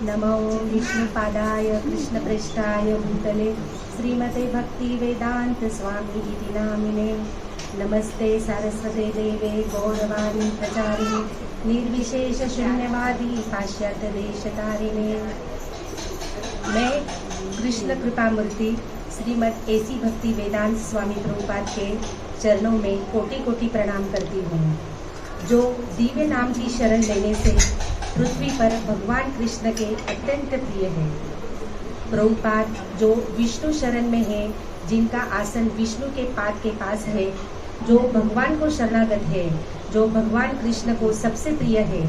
नमो विष्णुपादाय कृष्णप्रेष्ठाय भूतले श्रीमते भक्तिवेदांत स्वामी इति नामिने। नमस्ते सारस्वते देवे गौरवाणी प्रचारिणे निर्विशेष शून्यवादी पाश्चात्य देशतारिणे। मैं कृष्ण कृपामूर्ति श्रीमद एसी भक्ति वेदांत स्वामी प्रभुपाद के चरणों में कोटि कोटि प्रणाम करती हूँ, जो दिव्य नाम की शरण लेने से पृथ्वी पर भगवान कृष्ण के अत्यंत प्रिय है। प्रभुपाद जो विष्णु शरण में है, जिनका आसन विष्णु के पाद के पास है, जो भगवान को शरणागत है, जो भगवान कृष्ण को सबसे प्रिय है,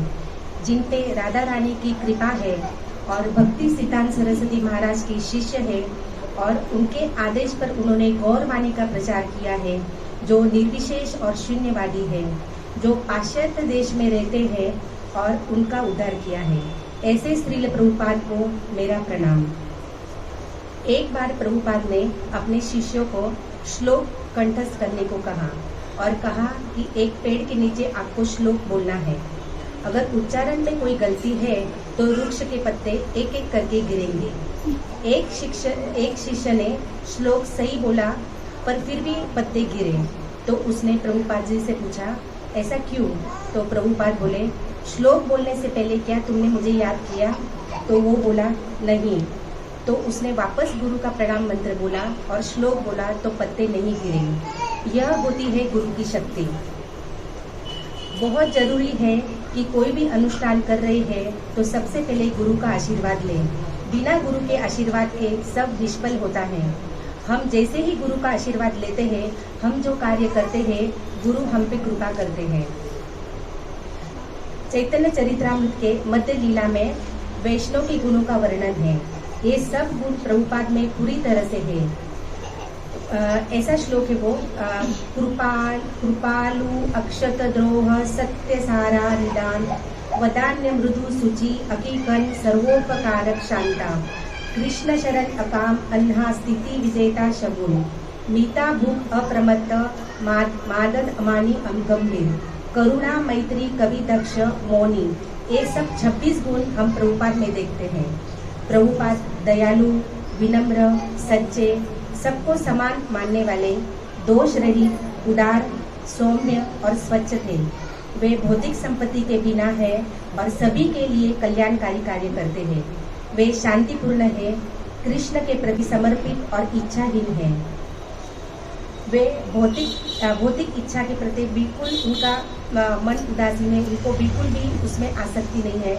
जिन पे राधा रानी की कृपा है और भक्ति सिद्धांत सरस्वती महाराज की शिष्य है और उनके आदेश पर उन्होंने गौरवाणी का प्रचार किया है, जो निर्विशेष और शून्यवादी है, जो पाश्चात्य देश में रहते हैं और उनका उद्धार किया है, ऐसे श्रील प्रभुपाद को मेरा प्रणाम। एक बार प्रभुपाद ने अपने शिष्यों को श्लोक कंठस्थ करने को कहा और कहा कि एक पेड़ के नीचे आपको श्लोक बोलना है। अगर उच्चारण में कोई गलती है तो वृक्ष के पत्ते एक एक करके गिरेंगे। एक शिष्य ने श्लोक सही बोला पर फिर भी पत्ते गिरे, तो उसने प्रभुपाद जी से पूछा, ऐसा क्यों? तो प्रभुपाद बोले, श्लोक बोलने से पहले क्या तुमने मुझे याद किया? तो वो बोला, नहीं। तो उसने वापस गुरु का प्रणाम मंत्र बोला और श्लोक बोला तो पत्ते नहीं गिरे। यह होती है गुरु की शक्ति। बहुत जरूरी है कि कोई भी अनुष्ठान कर रहे हैं तो सबसे पहले गुरु का आशीर्वाद लें। बिना गुरु के आशीर्वाद के सब निष्फल होता है। हम जैसे ही गुरु का आशीर्वाद लेते हैं, हम जो कार्य करते हैं, गुरु हम पे कृपा करते हैं। चैतन्य चरित्रामृत के मध्य लीला में वैष्णव के गुणों का वर्णन है। ये सब गुण प्रभुपाद में पूरी तरह से है। ऐसा श्लोक है वो, कृपालु अक्षत द्रोह सत्य सारा निदान वदान्य मृदु सुचि अकीकन सर्वोपकारक शांता कृष्ण शरण अकाम अन्हा स्थिति विजेता शगुन मीता भूख अप्रमत्त मादन अमानी गंभीर करुणा मैत्री कवि दक्ष मौनी। ये सब 26 गुण हम प्रभुपाद में देखते हैं। प्रभुपाद दयालु, विनम्र, सच्चे, सबको समान मानने वाले, दोष रहित, उदार, सौम्य और स्वच्छ थे। वे भौतिक संपत्ति के बिना है और सभी के लिए कल्याणकारी कार्य करते हैं। वे शांतिपूर्ण है, कृष्ण के प्रति समर्पित और इच्छाहीन है। वे भौतिक इच्छा के प्रति बिल्कुल उनका मन उदासीन है, उनको बिल्कुल भी उसमें आसक्ति नहीं है।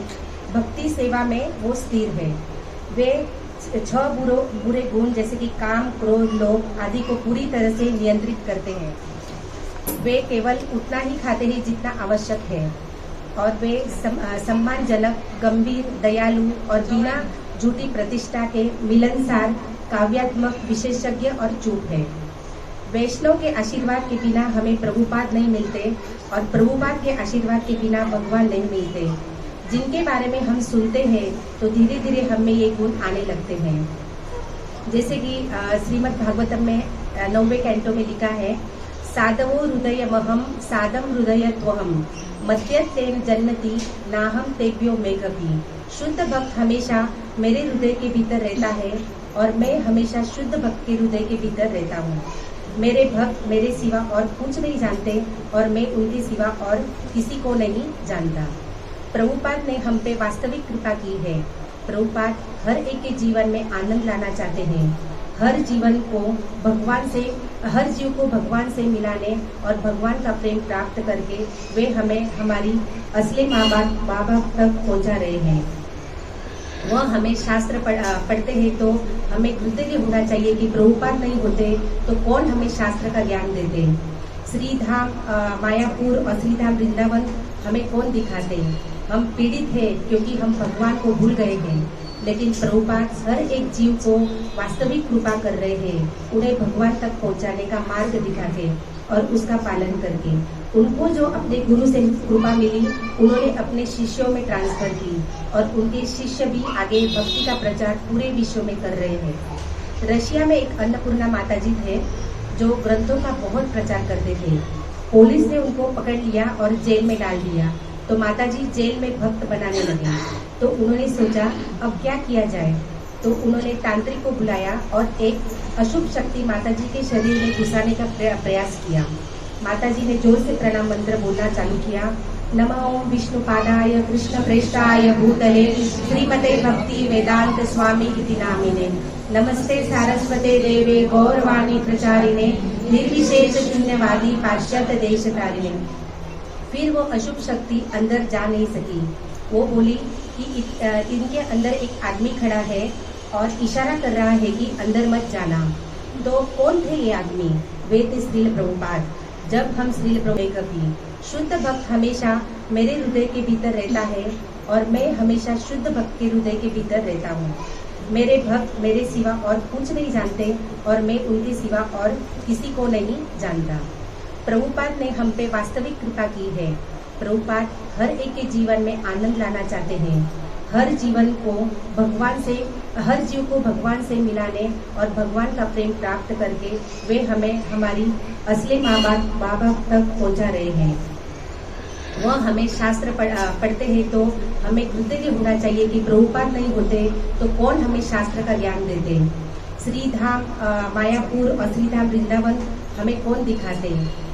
भक्ति सेवा में वो स्थिर है। वे 6 बुरे गुण जैसे कि काम, क्रोध, लोभ आदि को पूरी तरह से नियंत्रित करते हैं। वे केवल उतना ही खाते हैं जितना आवश्यक है और वे सम्मानजनक, गंभीर, दयालु और बिना झूठी प्रतिष्ठा के मिलनसार, काव्यात्मक, विशेषज्ञ और चुप है। वैष्णव के आशीर्वाद के बिना हमें प्रभुपाद नहीं मिलते और प्रभुपाद के आशीर्वाद के बिना भगवान नहीं मिलते। जिनके बारे में हम सुनते हैं तो धीरे धीरे हम में ये गुण आने लगते हैं। जैसे कि श्रीमद् भागवतम में 9वें कैंटो में लिखा है, साधवो हृदयमहम साधम हृदय त्वहम मध्यत्तेन जन्नति नाहम तेभ्यो में कभी। शुद्ध भक्त हमेशा मेरे हृदय के भीतर रहता है और मैं हमेशा शुद्ध भक्त के हृदय के भीतर रहता हूँ। मेरे भक्त मेरे सिवा और कुछ नहीं जानते और मैं उनके सिवा और किसी को नहीं जानता। प्रभुपाद ने हम पे वास्तविक कृपा की है। प्रभुपाद हर एक के जीवन में आनंद लाना चाहते हैं। हर जीव को भगवान से मिलाने और भगवान का प्रेम प्राप्त करके वे हमें हमारी असली माँ बाप तक पहुँचा रहे हैं। वह हमें शास्त्र पढ़ते हैं तो हमें कृतज्ञ होना चाहिए कि प्रभुपाद नहीं होते तो कौन हमें शास्त्र का ज्ञान देते। श्रीधाम मायापुर और श्रीधाम वृंदावन हमें कौन दिखाते। हम पीड़ित हैं क्योंकि हम भगवान को भूल गए हैं, लेकिन प्रभुपाद हर एक जीव को वास्तविक कृपा कर रहे हैं, उन्हें भगवान तक पहुंचाने का मार्ग दिखा के और उसका पालन करके। उनको जो अपने गुरु से कृपा मिली, उन्होंने अपने शिष्यों में ट्रांसफर की और उनके शिष्य भी आगे भक्ति का प्रचार पूरे विश्व में कर रहे हैं। रशिया में एक अन्नपूर्णा माताजी थे जो ग्रंथों का बहुत प्रचार करते थे। पुलिस ने उनको पकड़ लिया और जेल में डाल दिया। तो माताजी जेल में भक्त बनाने लगे। तो उन्होंने सोचा अब क्या किया जाए, तो उन्होंने तांत्रिक को बुलाया और एक अशुभ शक्ति माताजी के शरीर में घुसाने का प्रयास किया। माताजी ने जोर से प्रणाम मंत्र बोलना चालू किया। नमो विष्णुपादाय कृष्ण प्रेष्ठाय भूतले श्रीमते भक्ति वेदांत स्वामी इति नामिने नमस्ते सारस्वते देवे गौरवाणी प्रचारिणे निर्विशेष शून्यवादी पाश्चात्य देश तारिणे। फिर वो अशुभ शक्ति अंदर जा नहीं सकी। वो बोली कि इनके अंदर एक आदमी खड़ा है और इशारा कर रहा है कि अंदर मत जाना। तो कौन थे ये आदमी? वे थे श्रील प्रभुपाद। जब हम श्रील प्रभुपाद की शुद्ध भक्त हमेशा मेरे हृदय के भीतर रहता है और मैं हमेशा शुद्ध भक्त के हृदय के भीतर रहता हूँ। मेरे भक्त मेरे सिवा और कुछ नहीं जानते और मैं उनके सिवा और किसी को नहीं जानता। प्रभुपाद ने हम पे वास्तविक कृपा की है। प्रभुपाद हर एक के जीवन में आनंद लाना चाहते हैं। हर जीव को भगवान से मिलाने और भगवान का प्रेम प्राप्त करके वे हमें हमारी असली माँ बाप तक पहुँचा रहे हैं। वह हमें शास्त्र पढ़ते हैं तो हमें कृतज्ञ होना चाहिए कि प्रभुपाद नहीं होते तो कौन हमें शास्त्र का ज्ञान देते। श्रीधाम मायापुर और श्रीधाम वृंदावन हमें कौन दिखाते।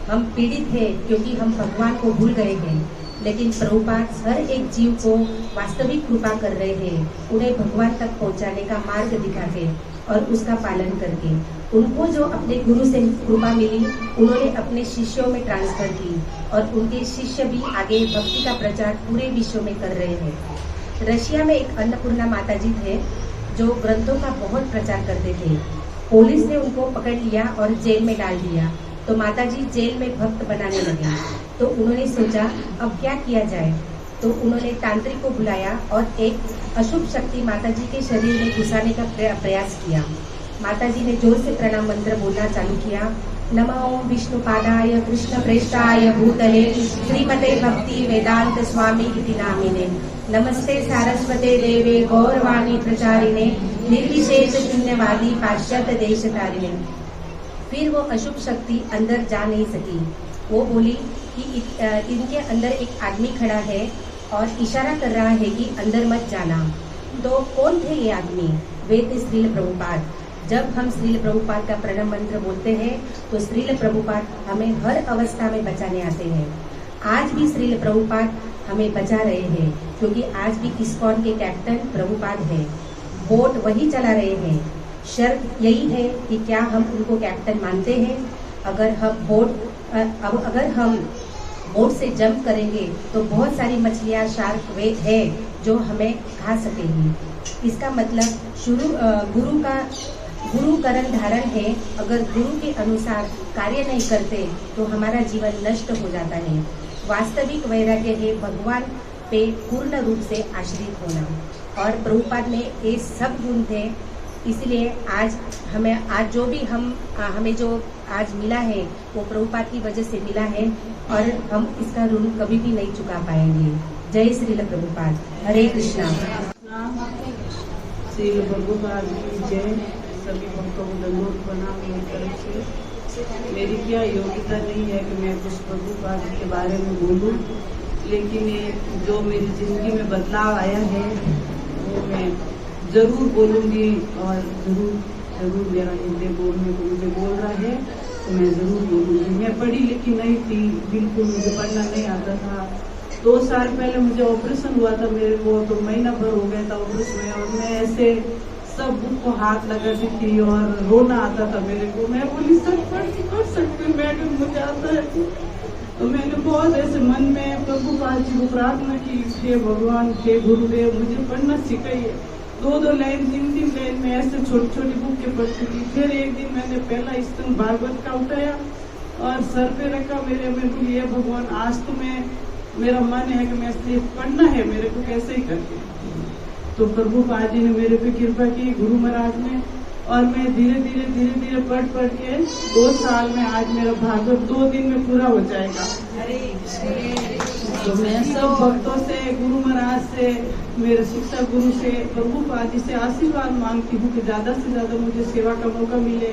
हम पीड़ित हैं क्योंकि हम भगवान को भूल गए हैं, लेकिन प्रभुपाद हर एक जीव को वास्तविक कृपा कर रहे हैं, उन्हें भगवान तक पहुंचाने का मार्ग दिखाते और उसका पालन करके। उनको जो अपने गुरु से कृपा मिली उन्होंने अपने शिष्यों में ट्रांसफर की और उनके शिष्य भी आगे भक्ति का प्रचार पूरे विश्व में कर रहे हैं। रशिया में एक अन्नपूर्णा माताजी थे जो ग्रंथों का बहुत प्रचार करते थे। पुलिस ने उनको पकड़ लिया और जेल में डाल दिया। तो माताजी जेल में भक्त बनाने लगे। तो उन्होंने सोचा अब क्या किया जाए, तो उन्होंने तांत्रिक को बुलाया और एक अशुभ शक्ति माताजी के शरीर में घुसाने का प्रयास किया। माताजी ने जोर से प्रणाम मंत्र बोलना चालू किया। नमो विष्णुपादाय कृष्ण प्रेष्ठाय भूतले श्रीमते भक्ति वेदांत स्वामी इति नामिने नमस्ते सारस्वते देवे गौरवाणी प्रचारिणे निर्विशेष शून्यवादी पाश्चात्य देश तारिणे। फिर वो अशुभ शक्ति अंदर जा नहीं सकी। वो बोली कि इनके अंदर एक आदमी खड़ा है और इशारा कर रहा है कि अंदर मत जाना। तो कौन थे ये आदमी? वे थे श्रील प्रभुपाद। जब हम श्रील प्रभुपाद का प्रणव मंत्र बोलते हैं तो श्रील प्रभुपाद हमें हर अवस्था में बचाने आते हैं। आज भी श्रील प्रभुपाद हमें बचा रहे हैं क्योंकि आज भी इस्कॉन के कैप्टन प्रभुपाद है। बोट वही चला रहे हैं। शर्त यही है कि क्या हम उनको कैप्टन मानते हैं। अगर हम बोट से जंप करेंगे तो बहुत सारी मछलियाँ शार्क वे है जो हमें खा सकेंगी। इसका मतलब गुरु करण धारण है। अगर गुरु के अनुसार कार्य नहीं करते तो हमारा जीवन नष्ट हो जाता है। वास्तविक वैराग्य है भगवान पे पूर्ण रूप से आश्रित होना और प्रभुपाद में ये सब गुण थे। इसलिए हमें जो आज मिला है वो प्रभुपाद की वजह से मिला है और हम इसका ऋण कभी भी नहीं चुका पाएंगे। जय श्रील प्रभुपाद। हरे कृष्णा। श्रील प्रभुपाद की जय। सभी भक्तों को दंडोत प्रणाम मेरी तरफ से। मेरी क्या योग्यता नहीं है कि मैं कुछ प्रभुपाद के बारे में बोलूं, लेकिन ये जो मेरी जिंदगी में बदलाव आया है वो मैं जरूर बोलूंगी और जरूर मेरा हृदय बोलने को मुझे बोल रहा है तो मैं जरूर बोलूंगी। मैं पढ़ी लिखी नहीं थी, बिल्कुल मुझे पढ़ना नहीं आता था। 2 साल पहले मुझे ऑपरेशन हुआ था मेरे को, तो महीना भर हो गया था ऑपरेशन में और मैं ऐसे सब बुक को हाथ लगाती थी और रोना आता था मेरे को। मैं बोली सब पढ़ सकती मैडम, मुझे आता है। तो मैंने बहुत ऐसे मन में प्रभुपाद जी को प्रार्थना की, हे भगवान हे गुरुदेव मुझे पढ़ना सिखाइए। 2 लाइन 3 लाइन में ऐसे छोटी छोटी बुक के पढ़ती थी। फिर एक दिन मैंने पहला स्तंभ भागवत का उठाया और सर पे रखा मेरे। मैं बोली ये भगवान आज तो मेरा मन है कि मैं सिर्फ पढ़ना है मेरे को, कैसे ही करके। तो प्रभुपाद जी ने मेरे पे कृपा की, गुरु महाराज ने, और मैं धीरे धीरे पढ़ के 2 साल में आज मेरा भागवत 2 दिन में पूरा हो जाएगा। तो मैं सब भक्तों से, गुरु महाराज से, मेरे शिक्षा गुरु से, प्रभुपाद जी से आशीर्वाद मांगती हूँ कि ज्यादा से ज्यादा मुझे सेवा का मौका मिले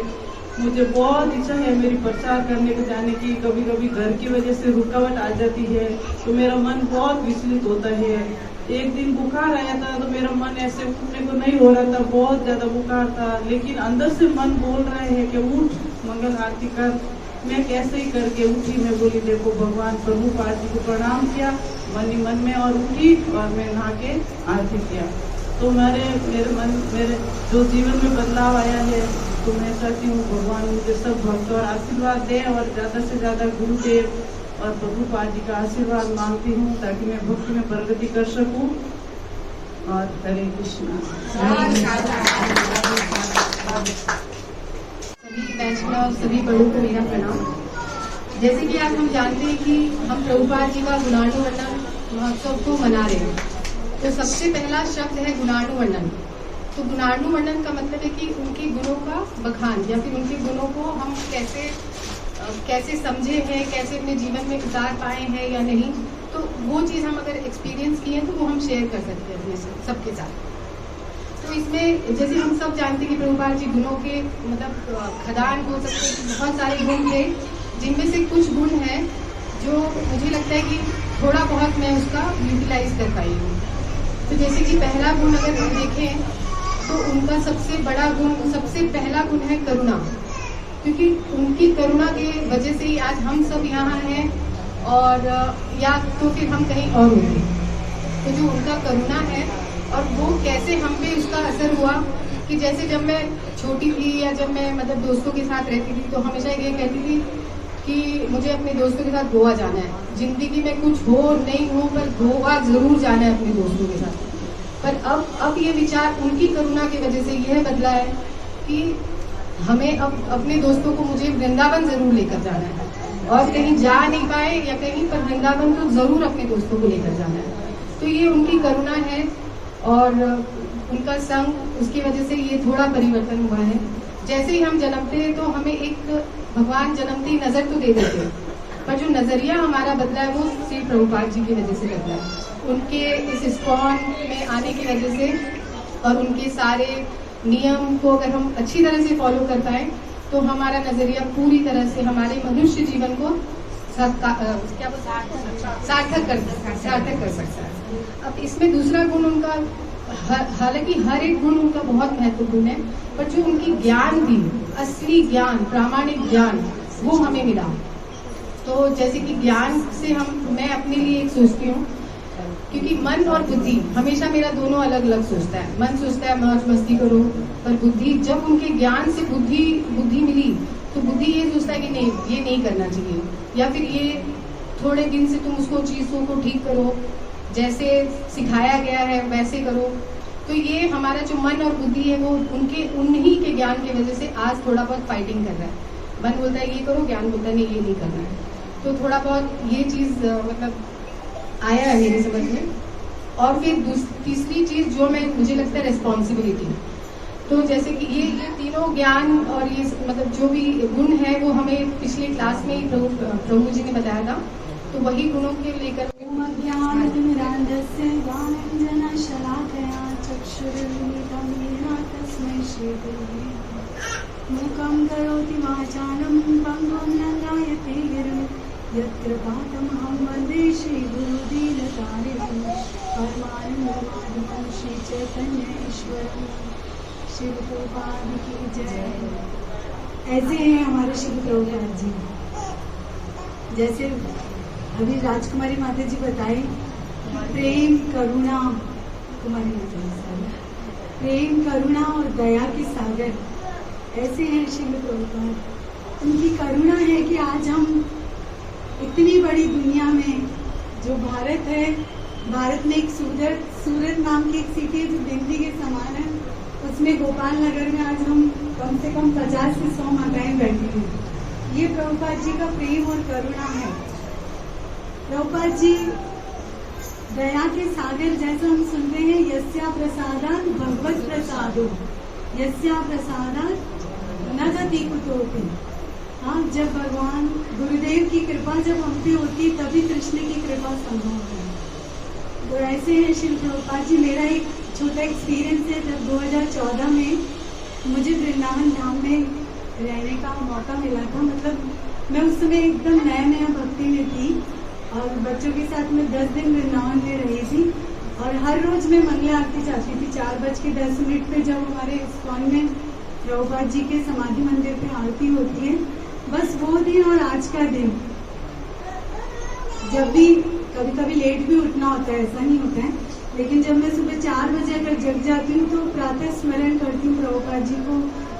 मुझे बहुत इच्छा है मेरी प्रचार करने को जाने की। कभी कभी घर की वजह से रुकावट आ जाती है तो मेरा मन बहुत विचलित होता है। एक दिन बुखार आया था तो मेरा मन ऐसे उठने को नहीं हो रहा था, बहुत ज्यादा बुखार था, लेकिन अंदर से मन बोल रहे हैं कि उठ मंगल आरती कर। मैं कैसे ही करके उठी। मैं बोली देखो भगवान प्रभुपाद जी को प्रणाम किया मन ही मन में और उठी और मैं नहा के आरती किया। तो मेरे जो जीवन में बदलाव आया है, तो मैं चाहती हूँ भगवान मुझे सब भक्त और आशीर्वाद दे और ज़्यादा से ज़्यादा गुरुदेव और प्रभुपाद जी का आशीर्वाद मांगती हूँ ताकि मैं भक्ति में प्रगति कर सकूँ। और हरे कृष्णा। सभी वैष्णव सभी बड़ों को मेरा प्रणाम। जैसे कि आज हम जानते हैं कि हम प्रभुपाद जी का गुणानुवर्णन महोत्सव को मना रहे हैं, तो सबसे पहला शब्द है गुणानुवर्णन। तो गुणानुवर्णन का मतलब है कि उनके गुणों का बखान या फिर उनके गुणों को हम कैसे समझे हैं, कैसे अपने जीवन में उतार पाए हैं या नहीं। तो वो चीज़ हम अगर एक्सपीरियंस किए हैं तो वो हम शेयर कर सकते हैं अपने सबके साथ। तो इसमें जैसे हम सब जानते हैं कि प्रभुपाद जी गुणों के मतलब खदान हो सकते हैं, बहुत सारे गुण थे, जिनमें से कुछ गुण हैं जो मुझे लगता है कि थोड़ा बहुत मैं उसका यूटिलाइज कर पाई हूँ। तो जैसे कि पहला गुण अगर हम देखें तो उनका सबसे बड़ा गुण, सबसे पहला गुण है करुणा, क्योंकि उनकी करुणा के वजह से ही आज हम सब यहाँ हैं और या तो फिर हम कहीं और होंगे। तो जो उनका करुणा है और वो कैसे हम पे उसका असर हुआ कि जैसे जब मैं छोटी थी या जब मैं मतलब दोस्तों के साथ रहती थी तो हमेशा ये कहती थी कि मुझे अपने दोस्तों के साथ गोवा जाना है। जिंदगी में कुछ हो नहीं हो पर गोवा जरूर जाना है अपने दोस्तों के साथ। पर अब ये विचार उनकी करुणा की वजह से यह बदला है कि हमें अब अपने दोस्तों को मुझे वृंदावन जरूर लेकर जाना है और कहीं जा नहीं पाए या कहीं पर वृंदावन तो जरूर अपने दोस्तों को लेकर जाना है। तो ये उनकी करुणा है और उनका संग, उसकी वजह से ये थोड़ा परिवर्तन हुआ है। जैसे ही हम जन्मते हैं तो हमें एक भगवान जन्मते ही नजर तो दे देते हैं, पर जो नजरिया हमारा बदला है वो श्री प्रभुपाद जी की वजह से बदला है। उनके इस इस्कॉन में आने की वजह से और उनके सारे नियम को अगर हम अच्छी तरह से फॉलो कर पाए तो हमारा नजरिया पूरी तरह से हमारे मनुष्य जीवन को सार्थक कर सकता है। अब इसमें दूसरा गुण उनका, हालांकि हर एक गुण उनका बहुत महत्वपूर्ण है, पर जो उनकी ज्ञान थी, असली ज्ञान, प्रामाणिक ज्ञान, वो हमें मिला। तो जैसे कि ज्ञान से मैं अपने लिए एक सोचती हूँ, क्योंकि मन और बुद्धि हमेशा मेरा दोनों अलग अलग सोचता है। मन सोचता है मौज मस्ती करो, पर बुद्धि, जब उनके ज्ञान से बुद्धि मिली तो बुद्धि ये सोचता है कि नहीं, ये नहीं करना चाहिए, या फिर ये थोड़े दिन से तुम उसको चीजों को ठीक करो, जैसे सिखाया गया है वैसे करो। तो ये हमारा जो मन और बुद्धि है वो उन्हीं के ज्ञान की वजह से आज थोड़ा बहुत फाइटिंग कर रहा है। मन बोलता है ये करो, ज्ञान बोलता है नहीं ये नहीं करना है। तो थोड़ा बहुत ये चीज मतलब आया है मेरी समझ में। और फिर तीसरी चीज जो मुझे लगता है रिस्पॉन्सिबिलिटी। तो जैसे कि ये तीनों ज्ञान और ये मतलब जो भी गुण है वो हमें पिछले क्लास में ही प्रभु जी ने बताया था, तो वही गुणों के लेकर मुखं करोति वाचालं पङ्गुं नन्दयते गिरिं यत्कृपातमहं वन्दे श्रीगुरुदीनतारिणं परमानन्दमाधवं श्रीचैतन्य ईश्वरं। शिव प्रभुपाद की जय। ऐसे हैं हमारे शिव प्रभुपाद जी। जैसे अभी राजकुमारी माता जी बताई, प्रेम करुणा, कुमारी माता जी, प्रेम करुणा और दया के सागर ऐसे हैं शिव प्रभुपाद। उनकी करुणा है कि आज हम इतनी बड़ी दुनिया में, जो भारत है, भारत में एक सूरत नाम की एक सिटी है जो दिल्ली के समान है, उसमें गोपाल नगर में आज हम कम से कम 50 से 100 माताएं बैठी हैं। ये प्रभुपाद जी का प्रेम और करुणा है। प्रभुपाद जी दया के सागर, जैसा हम सुनते हैं, यस्या प्रसादात् भगवत प्रसादो, यस्या प्रसादात् न गति कुतोपि। हाँ, जब भगवान गुरुदेव की कृपा जब हम पे होती तभी कृष्ण की कृपा संभव है। तो ऐसे हैं श्री प्रभुपाद जी। मेरा एक छोटा एक्सपीरियंस है, जब 2014 में मुझे वृंदावन धाम में रहने का मौका मिला था। मतलब मैं उस समय एकदम नया भक्ति में थी और बच्चों के साथ मैं 10 दिन वृंदावन में रही थी और हर रोज मैं मंगला आरती जाती थी 4:10 पे, जब हमारे इस्कॉन में प्रभुपाद जी के समाधि मंदिर पे आरती होती है। बस वो दिन और आज का दिन, जब भी कभी कभी लेट भी उठना होता है, ऐसा नहीं होता है, लेकिन जब मैं सुबह 4 बजे अगर जग जाती हूँ तो प्रातः स्मरण करती हूँ प्रभुपाद जी को,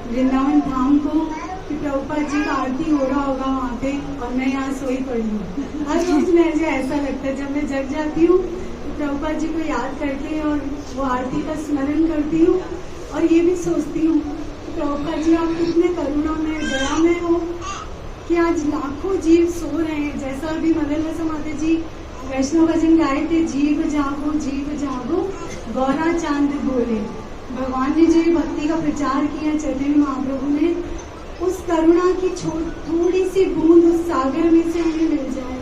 वृंदावन धाम को, कि प्रभुपाद जी का आरती हो रहा होगा वहाँ पे और मैं यहाँ सोई पड़ी हूँ। हर रोज मुझे ऐसा लगता है, जब मैं जग जाती हूँ तो प्रभुपाद जी को याद करके और वो आरती का स्मरण करती हूँ और ये भी सोचती हूँ कि प्रभुपाद जी आप कितने करुणा में दया में हो कि आज लाखों जीव सो रहे हैं। जैसा अभी मदन लता माता जी वैष्णव भजन गाए थे, जीव जागो गौरा चांद बोले। भगवान ने जो ये भक्ति का प्रचार किया चैतन्य महाप्रभु ने, उस करुणा की थोड़ी सी बूंद उस सागर में से हमें मिल जाए,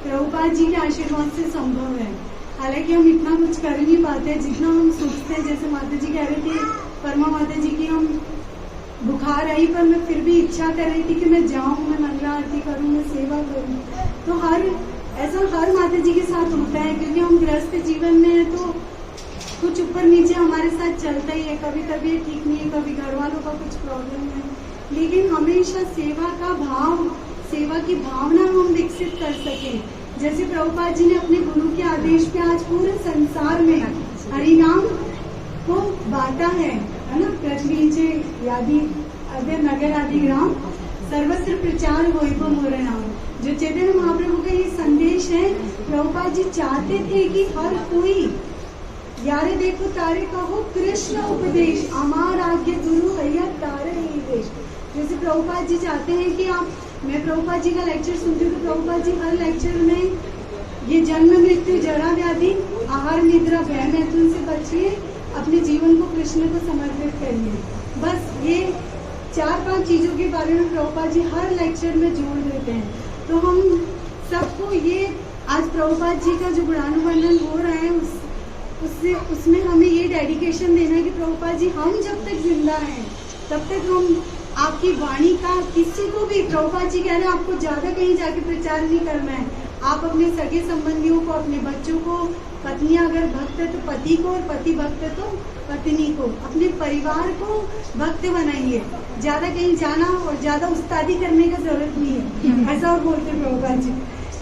प्रभुपाद जी के आशीर्वाद से संभव है। हालांकि हम इतना कुछ कर नहीं पाते जितना हम सोचते हैं। जैसे माता जी कह रहे थे, परमा माता जी की हम बुखार आई पर मैं फिर भी इच्छा कर रही थी कि मैं जाऊं, मैं मंगला आरती करूं, मैं सेवा करूं। तो हर माता जी के साथ होता है, क्योंकि हम गृहस्थ जीवन में है तो कुछ ऊपर नीचे हमारे साथ चलता ही है। कभी तबीयत ठीक नहीं है, कभी घर वालों का कुछ प्रॉब्लम है, लेकिन हमेशा सेवा का भाव, सेवा की भावना हम विकसित कर सके। जैसे प्रभुपाद जी ने अपने गुरु के आदेश पे आज पूरे संसार में हरिनाम को बांटा है ना। प्रचलीचे यादि अद्य नगर आदि ग्राम सर्वत्र प्रचार होई को मोर नाम। जो चैतन्य महाप्रभु का ये संदेश है, प्रभुपाद जी चाहते थे कि हर कोई यारे देखो तारे कहो कृष्ण उपदेश, अमार आज्ञा गुरु हैया तारे ही देश। जैसे प्रभुपाद जी चाहते हैं कि मैं प्रभुपाद जी का लेक्चर सुनती हूँ तो प्रभुपाद जी हर लेक्चर में ये जन्म मृत्यु जरा व्याधि आहार निद्रा भय मैथुन से बचिए, अपने जीवन को कृष्ण को समर्पित करिए। बस ये 4-5 चीजों के बारे में प्रभुपाद जी हर लेक्चर में जोड़ देते हैं। तो हम सबको ये आज प्रभुपाद जी का जो गुणानुवर्णन हो रहा है उसमें हमें ये डेडिकेशन देना है कि प्रभुपाद जी हम जब तक जिंदा हैं तब तक हम आपकी वाणी का किसी को भी, प्रभुपाद जी कह रहे हैं आपको ज्यादा कहीं जाके प्रचार नहीं करना है। आप अपने सगे संबंधियों को, अपने बच्चों को, पत्नियां अगर भक्त है तो पति को और पति भक्त है तो पत्नी को, अपने परिवार को भक्त बनाइए। ज्यादा कहीं जाना और ज्यादा उस्तादी करने का जरूरत नहीं है, ऐसा बोलते प्रभुपाद जी।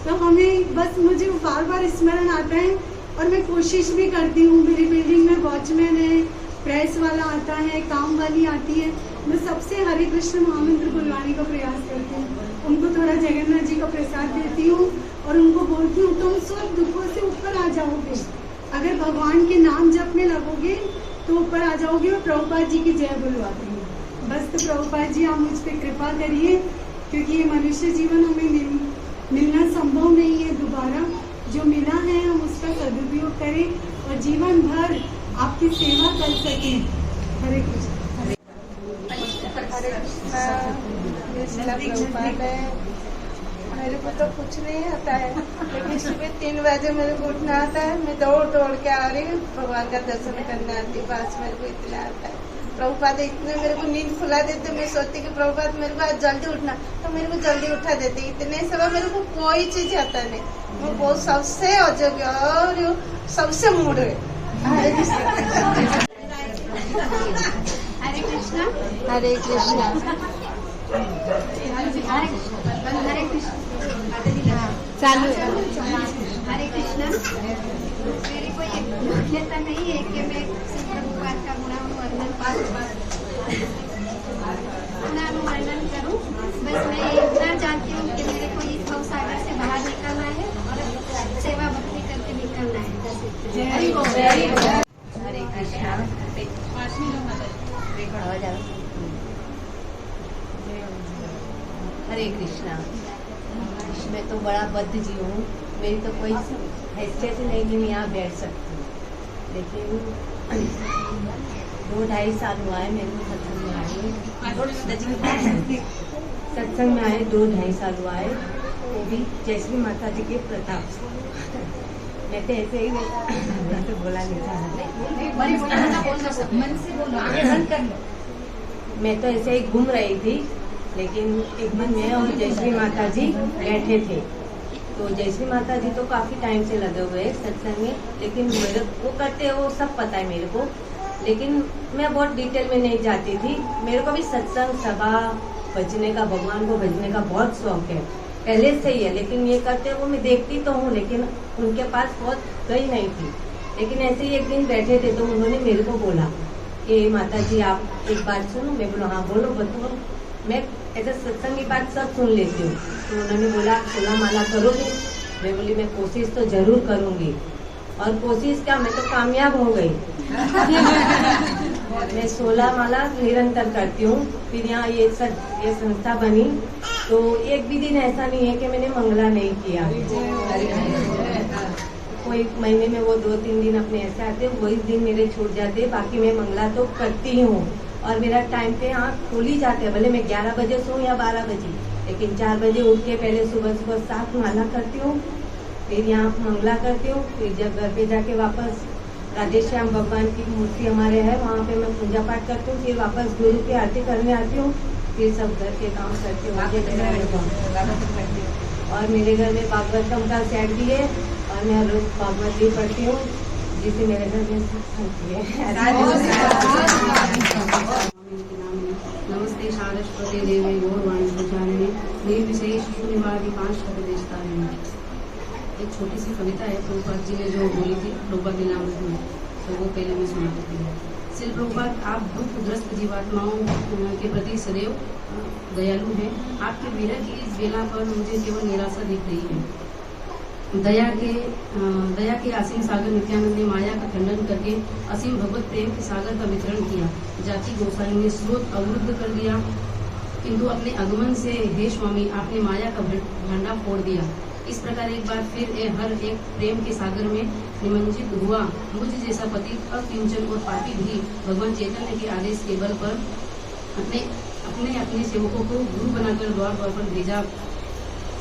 तो हमें बस मुझे बार बार स्मरण आता है और मैं कोशिश भी करती हूँ। मेरी बिल्डिंग में वॉचमैन है, प्रेस वाला आता है, काम वाली आती है, मैं सबसे हरे कृष्ण महामंत्र बुलवाने का प्रयास करती हूँ। उनको थोड़ा जगन्नाथ जी का प्रसाद देती हूँ और उनको बोलती हूँ तुम सब दुखों से ऊपर आ जाओगे, अगर भगवान के नाम जपने लगोगे तो ऊपर आ जाओगे। और प्रभुपाद जी की जय बुलवाती हूँ। बस तो प्रभुपाद जी आप मुझ पर कृपा करिए, क्योंकि ये मनुष्य जीवन हमें मिलना संभव नहीं है दोबारा। जो मिला है हम उसका सदुपयोग करें और जीवन भर आपकी सेवा कर सकें। हरे कृष्ण। मेरे को तो कुछ नहीं आता है, लेकिन सुबह 3 बजे मेरे को उठना आता है। मैं दौड़ के आ रही हूँ, भगवान का दर्शन करने आती हूँ। बस मेरे को इतना आता है। प्रभुपाद इतने मेरे को नींद खुला देते, मैं सोचती कि प्रभुपाद मेरे को आज जल्दी उठना, तो मेरे को जल्दी उठा देते। इतने समय मेरे को कोई चीज आता नहीं। मैं बहुत सबसे अयोग्य और सबसे मूड है। हरे कृष्णा। हरे कृष्णा। हरे कृष्णा चालू है। हरे कृष्णा। मेरी कोई योग्यता नहीं है कि मैं प्रभुपाद का गुणानुवर्णन करूं। बस मैं इतना जानती हूँ कि मेरे को इस भव सागर से बाहर निकलना है और सेवा भक्ति करके निकलना है। हरे कृष्णा। हरे कृष्णा। मैं तो बड़ा बद्ध जीव हूँ, मेरी तो कोई हैसियत नहीं कि मैं यहाँ बैठ सकती हूँ, लेकिन 2-2.5 साल हुआ है मेरे को सत्संग में आए। सत्संग में आए 2-2.5 साल हुआ है, वो भी जैसे माता जी के प्रताप से। मैं तो ऐसे ही तो बोला नहीं था। मैं तो ऐसे ही घूम रही थी, लेकिन एक दिन मैं और जयश्री माता जी बैठे थे। तो जयश्री माता जी तो काफ़ी टाइम से लगे हुए हैं सत्संग में, लेकिन मेरे वो करते हैं वो सब पता है मेरे को, लेकिन मैं बहुत डिटेल में नहीं जाती थी। मेरे को भी सत्संग सभा बजने का, भगवान को भजने का बहुत शौक है, पहले से ही है। लेकिन ये करते वो मैं देखती तो हूँ, लेकिन उनके पास बहुत गई नहीं थी। लेकिन ऐसे ही एक दिन बैठे थे तो उन्होंने मेरे को बोला कि माता जी आप एक बात सुनो। मैं बोला हाँ बोलो बताओ। मैं ऐसा सत्संग की बात सब सुन लेती हूँ। तो उन्होंने बोला 16 माला करोगे? मैं बोली मैं कोशिश तो जरूर करूँगी। और कोशिश क्या, मैं तो कामयाब हो गई। मैं 16 माला निरंतर करती हूँ। फिर यहाँ ये संस्था बनी तो एक भी दिन ऐसा नहीं है कि मैंने मंगला नहीं किया। कोई महीने में वो 2-3 दिन अपने ऐसे आते, वही दिन मेरे छूट जाते, बाकी मैं मंगला तो करती हूँ। और मेरा टाइम पे आँख खुल ही जाते हैं, भले मैं 11 बजे सोऊं या 12 बजे, लेकिन 4 बजे उठ के पहले सुबह 7 माला करती हूँ, फिर यहाँ मंगला करती हूँ। फिर जब घर पे जाके वापस राधे श्याम भगवान की मूर्ति हमारे है, वहाँ पे मैं पूजा पाठ करती हूँ। फिर वापस गुरु की आरती करने आती हूँ, फिर सब घर के काम करती हूँ। और मेरे घर में भागवतम का सेट भी है और मैं रोज भागवत भी पढ़ती हूँ, जिससे मेरे घर में नमस्ते सारस्वती देवी गौरवाणी प्रचारिणी निर्विशेष शून्यवादी 5 प्रदेशता है। एक छोटी सी कविता है प्रभुपाद जी ने जो बोली थी प्रभुपाद लीलामृत में, तो वो पहले मैं सुना देती हूँ। श्री प्रभुपाद, आप दुखग्रस्त जीवात्माओं के प्रति सदैव दयालु हैं। आपके विरह की इस बेला पर मुझे केवल निराशा दिख रही है। दया के असीम सागर नित्यानंद ने माया का खंडन करके असीम भगवत प्रेम के सागर का वितरण किया। जाति गोसाई ने स्रोत अवरुद्ध कर दिया, किंतु अपने आगमन से हे स्वामी आपने माया का भांडा फोड़ दिया। इस प्रकार एक बार फिर हर एक प्रेम के सागर में निमज्जित हुआ मुझ जैसा पति अकिंचन और पापी भी भगवान चैतन्य के आदेश के बल पर अपने सेवकों को गुरु बनाकर द्वार द्वार पर भेजा।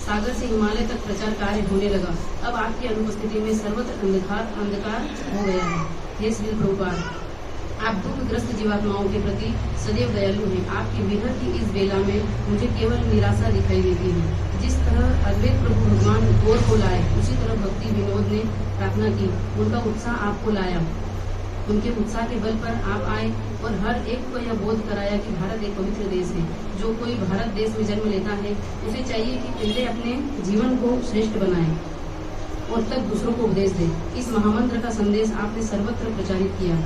सागर से हिमालय तक प्रचार कार्य होने लगा। अब आपकी अनुपस्थिति में सर्वत्र अंधकार हो गया है। हे श्री प्रभुपाद, आप दुखग्रस्त जीवात्माओं के प्रति सदैव दयालु हैं। आपकी विरह की इस बेला में मुझे केवल निराशा दिखाई देती है। जिस तरह अद्वैत प्रभु भगवान गौर को लाए, उसी तरह भक्ति विनोद ने प्रार्थना की। उनका उत्साह आपको लाया, उनके उत्साह के बल पर आप आए और हर एक को यह बोध कराया कि भारत एक पवित्र देश है। जो कोई भारत देश में जन्म लेता है उसे चाहिए कि पहले अपने जीवन को श्रेष्ठ बनाए और तब दूसरों को उपदेश दे। इस महामंत्र का संदेश आपने सर्वत्र प्रचारित किया।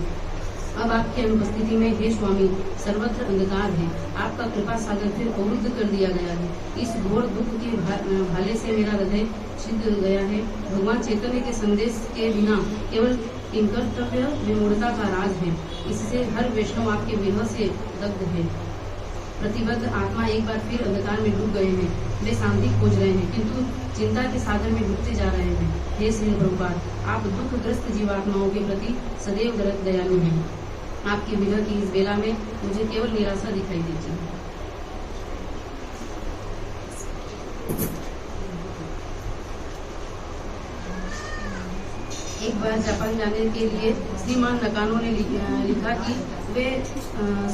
अब आपकी अनुपस्थिति में हे स्वामी सर्वत्र अंधकार है। आपका कृपा सागर फिर अवरुद्ध कर दिया गया है। इस घोर दुख के भाले से मेरा हृदय छिद गया है। भगवान चैतन्य के संदेश के बिना केवल किंकर्तव्य विमूढ़ता का राज है। इससे हर वैष्णव आपके विरह से दग्ध है। प्रतिबद्ध आत्मा एक बार फिर अंधकार में डूब गए हैं। वे शांति खोज रहे हैं, किंतु चिंता के सागर में डूबते जा रहे हैं। हे श्री प्रभुपाद, आप दुखग्रस्त जीवात्माओं के प्रति सदैव दयालु हैं। आपकी विरह की इस बेला में मुझे केवल निराशा दिखाई देती है। एक बार जापान जाने के लिए श्रीमान नकानो ने लिखा कि वे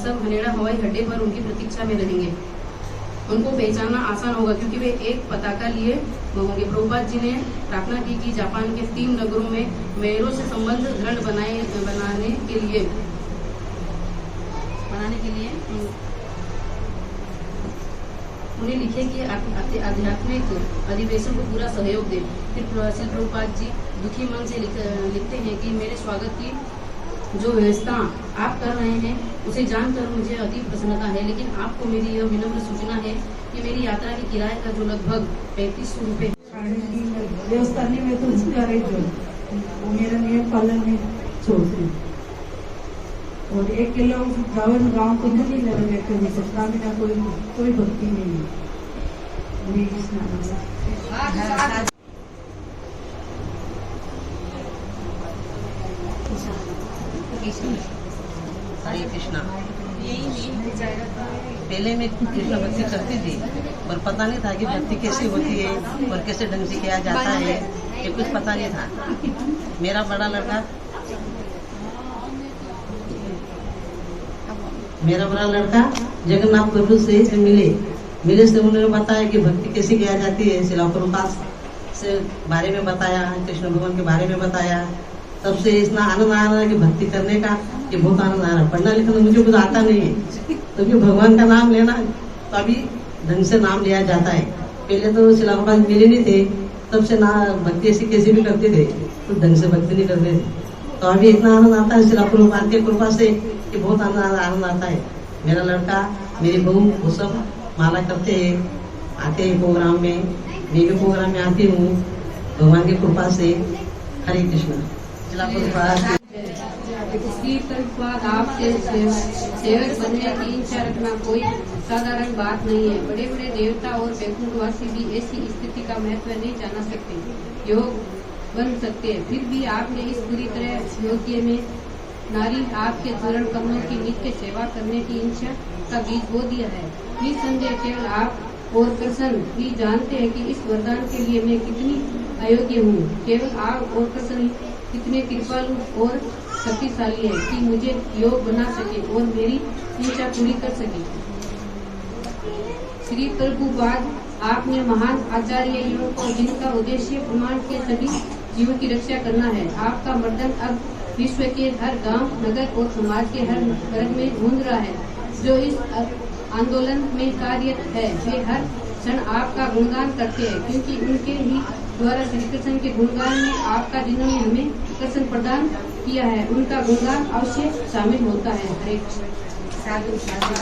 सब हनेड़ा हवाई अड्डे पर उनकी प्रतीक्षा में रहेंगे। उनको पहचानना आसान होगा क्योंकि वे एक पताका लिए होंगे। प्रभुपाद जी ने प्रार्थना की कि जापान के 3 नगरों में मेयरों से संबंध दृढ़ बनाने के लिए उन्हें लिखे कि आध्यात्मिक अधिवेशन को पूरा सहयोग दे। फिर श्री प्रभुपाद जी दुखी मन से लिखते हैं कि मेरे स्वागत की जो व्यवस्था आप कर रहे हैं उसे जानकर मुझे अति प्रसन्नता है, लेकिन आपको मेरी यह विनम्र सूचना है कि मेरी यात्रा के किराए का जो लगभग 3500 रुपये व्यवस्था नहीं, मैं तो उसका वो मेरा नियम पालन में छोड़ती हूँ। और 1 किलो गाँव को नहीं लगे कभी सप्ताह में ना कोई भक्ति नहीं है। हरे कृष्णा। पहले मैं कृष्ण भक्ति करती थी और पता नहीं था कि भक्ति कैसी होती है और कैसे ढंग से किया जाता है, ये कुछ पता नहीं था। मेरा बड़ा लड़का मेरा बड़ा लड़का जगन्नाथ प्रभु से मिले से उन्होंने बताया कि भक्ति कैसे किया जाती है, शिला प्रभुपाद से बारे में बताया, कृष्ण भगवान के बारे में बताया। तब से इतना आनंद आ रहा है कि भक्ति करने का कि बहुत आनंद आ रहा है। पढ़ना लिखना मुझे कुछ आता नहीं है, तो क्यों भगवान का नाम लेना तो अभी ढंग से नाम लिया जाता है। पहले तो शिला प्रभुपाद मिले नहीं थे, तब से ना भक्ति ऐसी कैसे भी करते थे, तो ढंग से भक्ति नहीं करते थे। तो अभी इतना आनंद आता है शिला प्रभुपाद की कृपा से कि बहुत आनंद आता है। मेरा लड़का, मेरी बहू, वो सब माला करते हैं, आते हैं प्रोग्राम में, मैं भी प्रोग्राम में आती हूँ भगवान की कृपा से। हरे कृष्ण। शिला प्रभुपाद श्री प्रभुपाद आपके सेवक बनने की इच्छा रखना कोई साधारण बात नहीं है। बड़े बड़े देवता और वैकुंठवासी भी ऐसी स्थिति का महत्व नहीं जान सकते, योग बन सकते हैं। फिर भी आपने इस पूरी तरह योग्य में नारी आपके चरण कमलों की नित्य सेवा करने की इच्छा का बीज बो दिया है। निसंदेह केवल आप और कृष्ण भी जानते हैं कि इस वरदान के लिए मैं कितनी अयोग्य हूँ। केवल आप और कृष्ण कितने कृपालु और शक्तिशाली है कि मुझे योग बना सके और मेरी इच्छा पूरी कर सके। श्री प्रभुपाद आपने महान आचार्य युगों को, जिनका उद्देश्य प्रमाण के सभी जीवों की रक्षा करना है। आपका मर्दन अब विश्व के हर गांव, नगर और समाज के हर वर्ग में गूंज रहा है। जो इस आंदोलन में कार्यरत है वे हर क्षण आपका गुणगान करते हैं, क्योंकि उनके ही द्वारा श्री कृष्ण के गुणगान में आपका जिन्होंने हमें कृष्ण प्रदान किया है, उनका गुणगान अवश्य शामिल होता है। हरे कृष्ण। साधु साधु।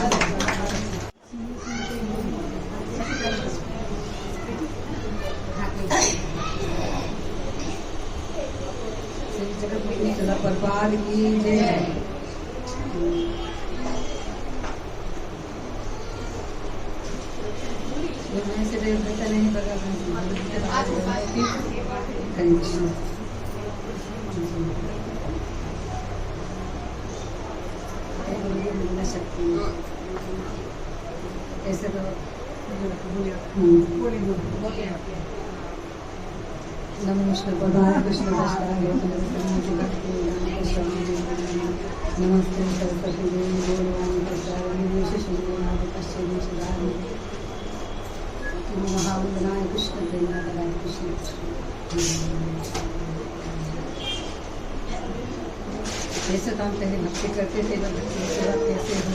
शिला प्रभुपाद की जय। ऐसे तो नमस्कार प्रभात कृष्ण नमस्ते सरस्वती देवी गौरवाणी महावंदनाय कृष्ण प्रेमाय कृष्ण। जैसे तो हम पहले भक्ति करते थे, तो भक्ति की सेवा कैसे हो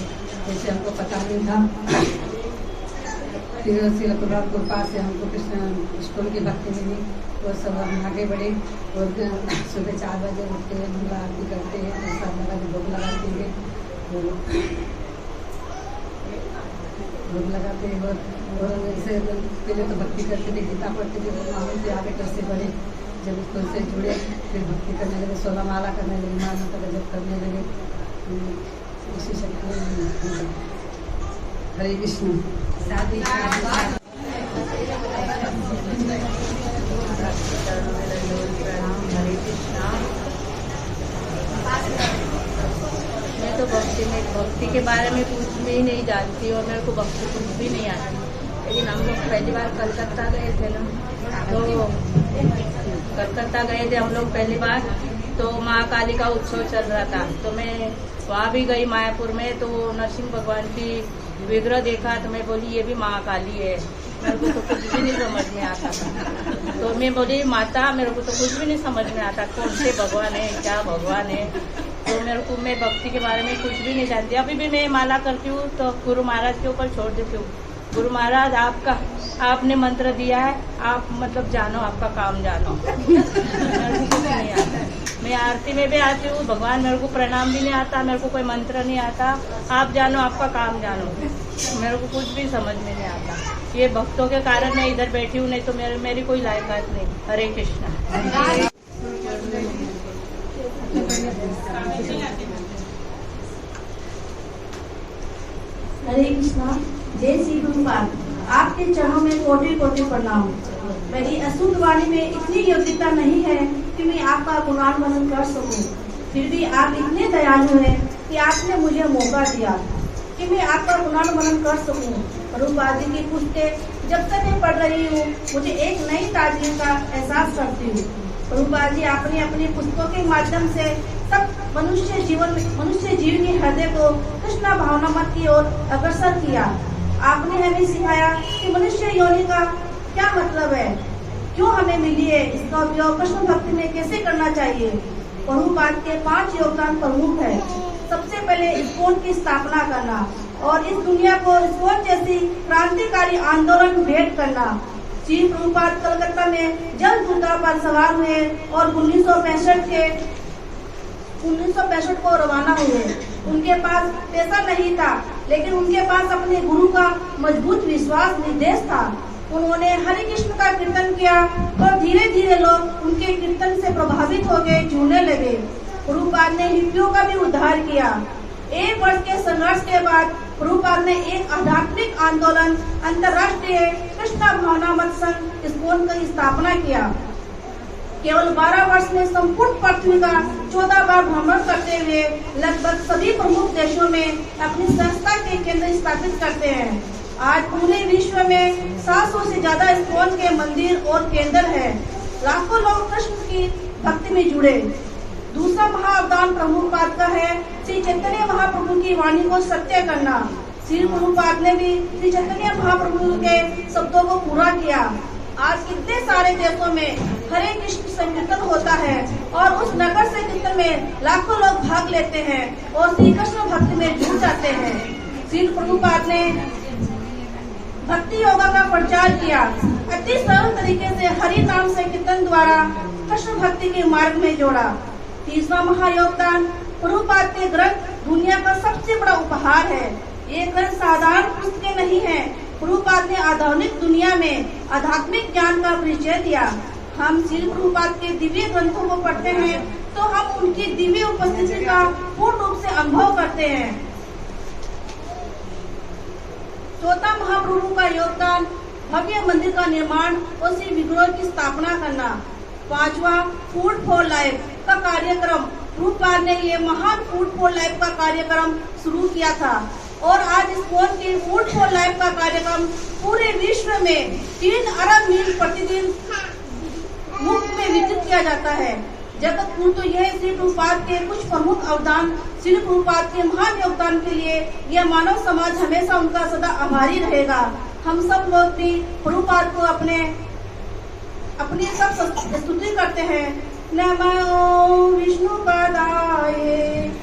जैसे हमको पता नहीं था। फिर शिला प्रभुपाद के पास से हमको कृष्ण स्कूल की भक्ति मिली और सब हम आगे बढ़े। और सुबह 4 बजे उठते हैं, मंगला आरती करते हैं, प्रसाद लगा के भोग लगाते हैं, भोग लगाते हैं। और ऐसे पहले तो भक्ति करते थे, गीता पढ़ते थे, मालूम से आगे कैसे बढ़े। जब स्कूल से जुड़े फिर भक्ति करने लगे, 16 माला करने लगे, माला का जब करने लगे, इसी शक्ति। हरे कृष्ण। साधु साधु। हरे कृष्णा। मैं तो भक्ति के बारे में कुछ भी नहीं जानती और मेरे को भक्ति कुछ भी नहीं आती। लेकिन हम लोग पहली बार कलकत्ता गए थे ना, तो कलकत्ता गए थे हम लोग पहली बार, तो महाकाली का उत्सव चल रहा था। तो मैं वहाँ भी गई मायापुर में, तो नरसिंह भगवान की विग्रह देखा, तो मैं बोली ये भी महाकाली है। मेरे को तो कुछ भी नहीं समझ में आता था। तो मैं बोली माता मेरे को तो कुछ भी नहीं समझ में आता, कौन से भगवान है, क्या भगवान है। तो मेरे को, मैं भक्ति के बारे में कुछ भी नहीं जानती। अभी भी मैं माला करती हूँ तो गुरु महाराज के ऊपर छोड़ देती हूँ। गुरु महाराज आपने मंत्र दिया है, आप मतलब जानो, आपका काम जानो। मेरे को कुछ नहीं आता है। मैं आरती में भी आती हूँ, भगवान मेरे को प्रणाम भी नहीं आता, मेरे को कोई मंत्र नहीं आता। आप जानो, आपका काम जानो। मेरे को कुछ भी समझ में नहीं आता। ये भक्तों के कारण मैं इधर बैठी हूँ, नहीं तो मेरी कोई लायकात नहीं। हरे कृष्णा। हरे कृष्णा। जय श्री प्रभुपाद। आपके चरणों में कोटि कोटि प्रणाम। मेरी अशुद्ध वाणी में इतनी योग्यता नहीं है कि मैं आपका गुणगान वर्णन कर सकूं। फिर भी आप इतने दयालु हैं कि आपने मुझे मौका दिया कि मैं आपका गुणगान वर्णन कर सकूं। प्रभुपाद जी की पुस्तकें जब तक मैं पढ़ रही हूँ, मुझे एक नई ताजगी का एहसास करती हूँ। प्रभुपाद जी, आपने अपनी पुस्तकों के माध्यम से सब मनुष्य जीव के हृदय को कृष्ण भावना मत की ओर अग्रसर किया। आपने हमें सिखाया कि मनुष्य योनि का क्या मतलब है, क्यों हमें मिली है, इसका उपयोग कृष्ण भक्ति में कैसे करना चाहिए। प्रभुपाद के 5 योगदान प्रमुख है। सबसे पहले इस्कॉन की स्थापना करना और इस दुनिया को इस्कॉन जैसी क्रांतिकारी आंदोलन भेंट करना। श्री प्रभुपाद कलकत्ता में जल दुर्गा पर सवार हुए और 1965 को रवाना हुए। उनके पास पैसा नहीं था, लेकिन उनके पास अपने गुरु का मजबूत विश्वास निर्देश था। उन्होंने हरे कृष्ण का कीर्तन किया और धीरे धीरे लोग उनके कीर्तन से प्रभावित हो गए, जुड़ने लगे। प्रभुपाद ने हिप्पियों का भी उद्धार किया। 1 वर्ष के संघर्ष के बाद प्रभुपाद ने एक आध्यात्मिक आंदोलन अंतर्राष्ट्रीय कृष्ण भावना मत संघ इस्कॉन की स्थापना किया। केवल 12 वर्ष में संपूर्ण पृथ्वी का 14 बार भ्रमण करते हुए लगभग सभी प्रमुख देशों में अपनी संस्था के केंद्र स्थापित करते हैं। आज पूरे विश्व में 700 से ज्यादा इस्कॉन के मंदिर और केंद्र है। लाखों लोग कृष्ण की भक्ति में जुड़े। दूसरा महाअवदान प्रभुपाद का है श्री चैतन्य महाप्रभु की वाणी को सत्य करना। श्री प्रभुपाद ने भी श्री चैतन्य महाप्रभु के शब्दों को पूरा किया। आज कितने सारे देशों में हरे कृष्ण संकीर्तन होता है और उस नगर से कीर्तन में लाखों लोग भाग लेते हैं और श्री कृष्ण भक्ति में जुड़ जाते हैं। श्री प्रभुपाद ने भक्ति योगा का प्रचार किया। अति सरल तरीके से हरि नाम से कीर्तन द्वारा कृष्ण भक्ति के मार्ग में जोड़ा। तीसरा महायोगदान प्रभुपाद के ग्रंथ दुनिया का सबसे बड़ा उपहार है। ये ग्रंथ साधारण पुस्तकें नहीं है। प्रभुपाद ने आधुनिक दुनिया में आध्यात्मिक ज्ञान का परिचय दिया। हम श्री प्रभुपाद के दिव्य ग्रंथों को पढ़ते हैं तो हम उनकी दिव्य उपस्थिति का पूर्ण रूप से अनुभव करते हैं। चौथा महाप्रभु का योगदान भव्य मंदिर का निर्माण और श्री विग्रह की स्थापना करना। 5वां फूड फॉर लाइफ का कार्यक्रम, प्रभुपाद ने ये महान फूड फॉर लाइफ का कार्यक्रम शुरू किया था और आज इस्कॉन के फूड फॉर लाइफ का कार्यक्रम पूरे विश्व में 3 अरब मील प्रतिदिन मुफ्त में वितरित किया जाता है। जगत गुरु तो यह श्री प्रभुपाद के कुछ प्रमुख अवदान। श्री प्रभुपाद के महान योगदान के लिए यह मानव समाज हमेशा उनका सदा आभारी रहेगा। हम सब लोग भी प्रभुपाद को अपनी सब स्तुति करते हैं। नमो विष्णु पदाय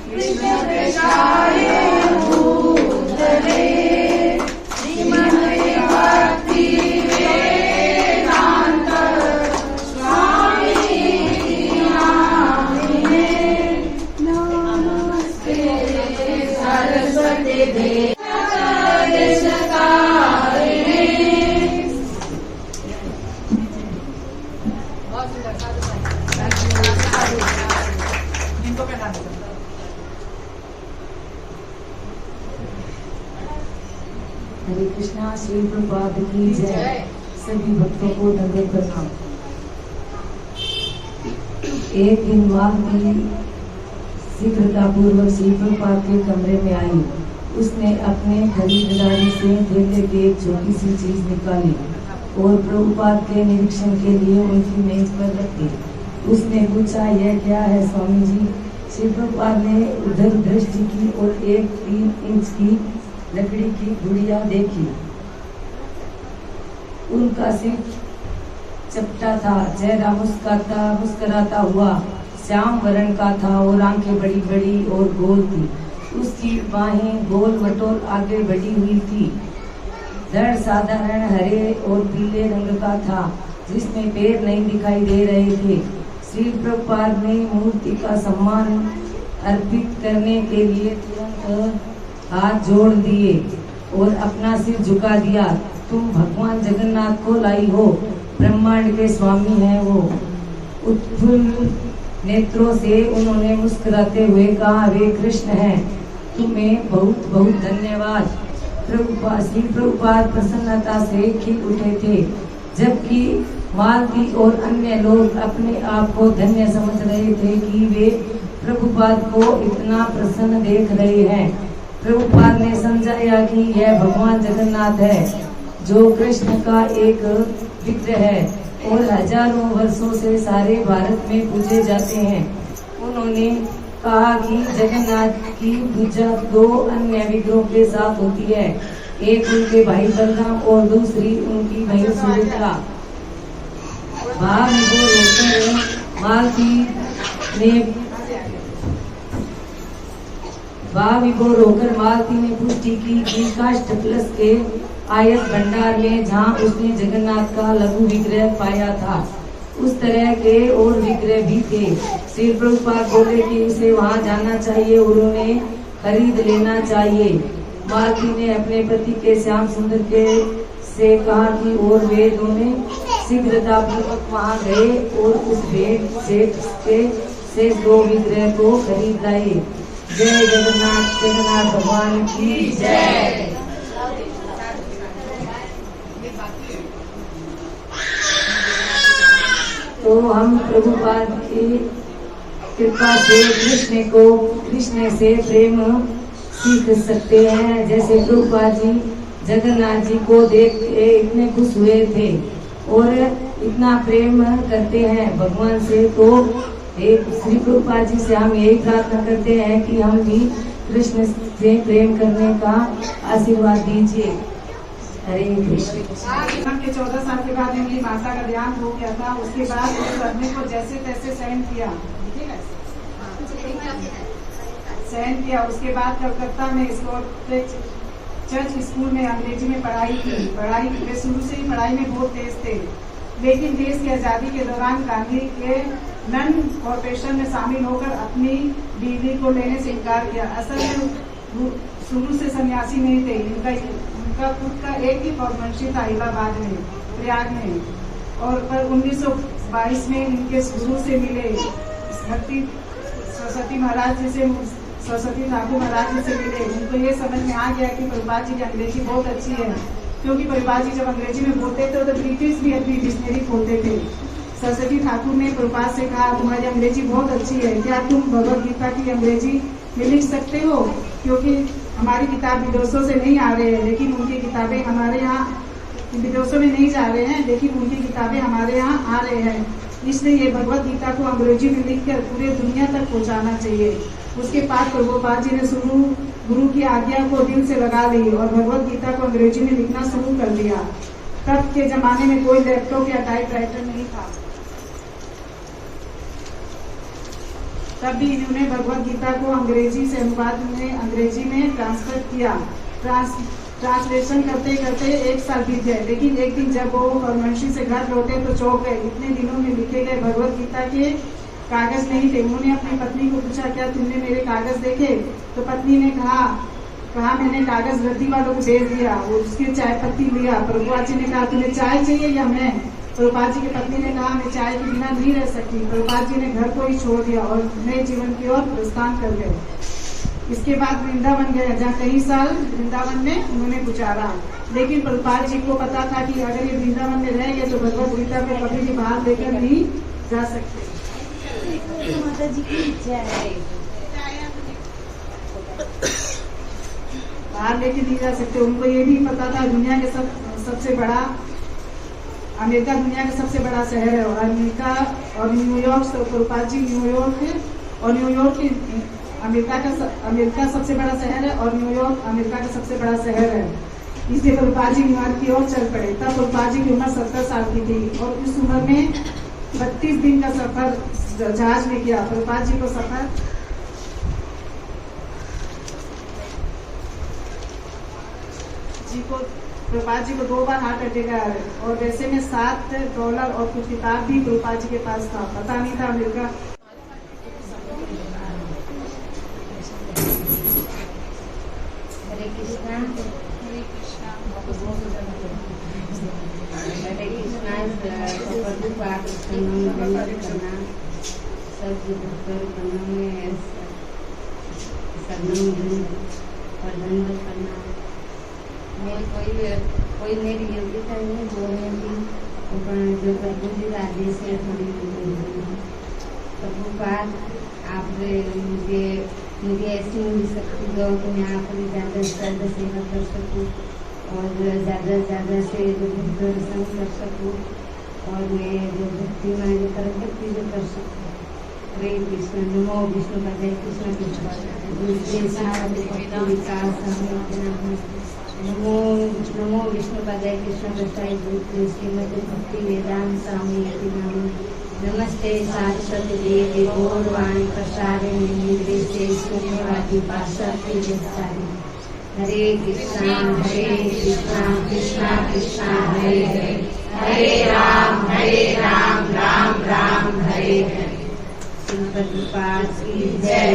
कृष्ण कृष्णाय भूतले श्रीमते भक्ति वेदांत स्वामी नामिने नमस्ते सरस्वती देवी हरे कृष्णा। श्री प्रभुपाद की जय। सभी भक्तों को दंडवत प्रणाम। एक दिन माँ की शीघ्रता पूर्वक श्री प्रभुपाद के कमरे में आई। उसने अपने खरीदारी से थैले की एक छोटी सी चीज निकाली और प्रभुपाद के निरीक्षण के लिए उनकी मेज पर रख दी। उसने पूछा, यह क्या है स्वामी जी? श्री प्रभुपाद ने उधर दृष्टि की और एक 3 इंच की लकड़ी की गुड़िया देखी। उनका सिर चपटा था, चेहरा मुस्कुराता हुआ श्याम वर्ण का था और आंखें बड़ी बड़ी और गोल थी। उसकी बाहें गोल मटोल आगे बढ़ी हुई थी। धड़ साधारण हरे और पीले रंग का था, जिसमें पैर नहीं दिखाई दे रहे थे। श्री प्रभुपाद ने मूर्ति का सम्मान अर्पित करने के लिए तुरंत हाथ जोड़ दिए और अपना सिर झुका दिया। तुम भगवान जगन्नाथ को लाई हो, ब्रह्मांड के स्वामी हैं वो। उत्फुल्ल नेत्रों से उन्होंने मुस्कुराते हुए कहा, वे कृष्ण हैं, तुम्हें बहुत बहुत धन्यवाद। श्री प्रभुपाद प्रसन्नता से खिल उठे थे, जबकि मालती और अन्य लोग अपने आप को धन्य समझ रहे थे कि वे प्रभुपाद को इतना प्रसन्न देख रहे हैं। प्रभुपाद ने समझाया कि यह भगवान जगन्नाथ है, जो कृष्ण का एक विग्रह है। और हजारों वर्षों से सारे भारत में पूजे जाते हैं। उन्होंने कहा कि जगन्नाथ की पूजा 2 अन्य विग्रहों के साथ होती है, एक उनके भाई बलराम और दूसरी उनकी बहन सुभद्रा। भाविभोर होकर मालती ने पुष्टि की कि काष्ठ प्लस के आयत भंडार में जहाँ उसने जगन्नाथ का लघु विग्रह पाया था उस तरह के और विग्रह भी थे। श्री प्रभुपाद बोले कि उसे वहाँ जाना चाहिए और उन्हें खरीद लेना चाहिए। मालती ने अपने पति के श्याम सुंदर के से कहा कि और वे दोनों शीघ्रता पूर्वक वहाँ गए और उस भेंट से 2 विग्रह को खरीद लाए। जय जगन्नाथ, जगन्नाथ भगवान की जय। तो हम प्रभुपाद की कृपा से कृष्ण से प्रेम सीख सकते हैं। जैसे प्रभुपाद जी जगन्नाथ जी को देख के इतने खुश हुए थे और इतना प्रेम करते हैं भगवान से, तो श्री प्रभुपाद जी से हम यही प्रार्थना करते हैं कि हम भी कृष्ण से प्रेम करने का आशीर्वाद दीजिए। हरे कृष्ण। के 14 साल के बाद मेरी माता का ध्यान हो गया था। उसके बाद उस आदमी को जैसे तैसे सहन किया, ठीक है, सहन किया। उसके बाद कलकत्ता में चर्च स्कूल में अंग्रेजी में पढ़ाई की। शुरू से ही पढ़ाई में बहुत तेज थे, लेकिन देश की आज़ादी के दौरान गांधी के नन कॉर्पोरेशन में शामिल होकर अपनी डिग्री को लेने से इनकार किया। असल में शुरू से सन्यासी नहीं थे। उनका खुद का एक ही फॉर्मेंसी था इलाहाबाद में, प्रयाग में, और पर 1922 में इनके गुरु से मिले भक्ति सरस्वती महाराज जी से, सरस्वती ठाकुर महाराज जी से मिले। उनको ये समझ में आ गया कि प्रभुपाद जी की अंग्रेजी बहुत अच्छी है, क्योंकि प्रभुपाद जी जब अंग्रेजी में बोलते थे तो ब्रिटिश भी अपनी डिक्शनरी खोलते थे। सरस्वती ठाकुर ने प्रभुपाद से कहा, तुम्हारी अंग्रेजी बहुत अच्छी है, क्या तुम भगवद गीता की अंग्रेजी में लिख सकते हो? क्योंकि हमारी किताब विदेशों से नहीं आ रहे हैं, लेकिन उनकी किताबें हमारे यहाँ विदेशों में नहीं जा रहे हैं, लेकिन उनकी किताबें हमारे यहाँ आ रहे हैं। इसलिए ये भगवद गीता को अंग्रेजी में लिखकर पूरे दुनिया तक पहुँचाना चाहिए। उसके बाद प्रभुपाद जी ने गुरु की आज्ञा को दिल से लगा ली और भगवद गीता को अंग्रेजी में लिखना शुरू कर दिया। तब के जमाने में कोई लैपटॉप या टाइपराइटर नहीं था, तब भी इन्होंने भगवद गीता को अंग्रेजी से अनुवाद में अंग्रेजी में ट्रांसफर किया। ट्रांसलेशन करते करते 1 साल बीत गए, लेकिन एक दिन जब वो फॉर्मेंसी से घर लौटे तो चौंक गए। इतने दिनों में लिखे गए भगवद गीता के कागज नहीं थे। उन्होंने अपनी पत्नी को पूछा, क्या तुमने मेरे कागज देखे? तो पत्नी ने कहा मैंने कागज रद्दी वालों को भेज दिया और उसकी चाय पत्ती लिया। प्रभुपाद जी ने कहा, तुम्हें चाय चाहिए या मैं? प्रभुपाद जी की पत्नी ने कहा, मैं चाय के बिना नहीं रह सकती। प्रभुपाद जी ने घर को ही छोड़ दिया और नए जीवन की ओर प्रस्थान कर गए। इसके बाद वृंदावन गए, जहाँ कई साल वृंदावन में उन्होंने गुजारा। लेकिन प्रभुपाद जी को पता था कि अगर ये वृंदावन में रहेंगे तो भगवद गीता को कभी भी बाहर लेकर नहीं जा सकते। माता जी की जय। बाहर लेके नहीं जा सकते। उनको ये भी पता था दुनिया के सबसे बड़ा अमेरिका दुनिया का सबसे बड़ा शहर है, और अमेरिका और न्यूयॉर्क, प्रभुपाद जी न्यूयॉर्क और अमेरिका सबसे बड़ा शहर है और न्यूयॉर्क अमेरिका का सबसे बड़ा शहर है। इसलिए प्रभुपाद जी न्यूयॉर्क की ओर चल पड़े। तब प्रभुपाद जी की उम्र 70 साल की थी और उस उम्र में 32 दिन का सफर जहाज में किया। प्रभुपाद जी को प्रभुपाद जी को 2 बार हार्ट अटैक आया और वैसे में $7 और कुछ किताब भी प्रभुपाद जी के पास था। पता नहीं था अमेरिका। हरे कृष्णा। हरे कृष्णा। हरे कृष्णा। प्रभुपाद करना सब करना में और दंड करना। मेरी कोई मेरी योग्यता नहीं बोलने की, जो प्रभु जी का आदेश है थोड़ी प्रभुपाद आप मुझे ऐसी मिल सकती दो कि मैं आपकी ज़्यादा से ज़्यादा सेवा कर सकूँ और ज़्यादा से ज़्यादा से दर्शन कर सकूँ और मैं जो भक्ति में जो तरफ भक्ति जो कर सकती हूँ। हरे कृष्ण नमो विष्णु पदे कृष्ण कृष्ण नमो विष्णु पदे कृष्ण कृष्ण श्रीमती भक्ति वेदांत स्वामी यति नामी नमस्ते सारस्वती देवी गौरवाणी प्रसारिणी निर्विशेष शून्यवादी पाश्चात्य जगतारी। हरे कृष्णा कृष्णा कृष्णा हरे हरे हरे राम राम राम हरे हरे। श्रीमद् प्रभुपाद की जय।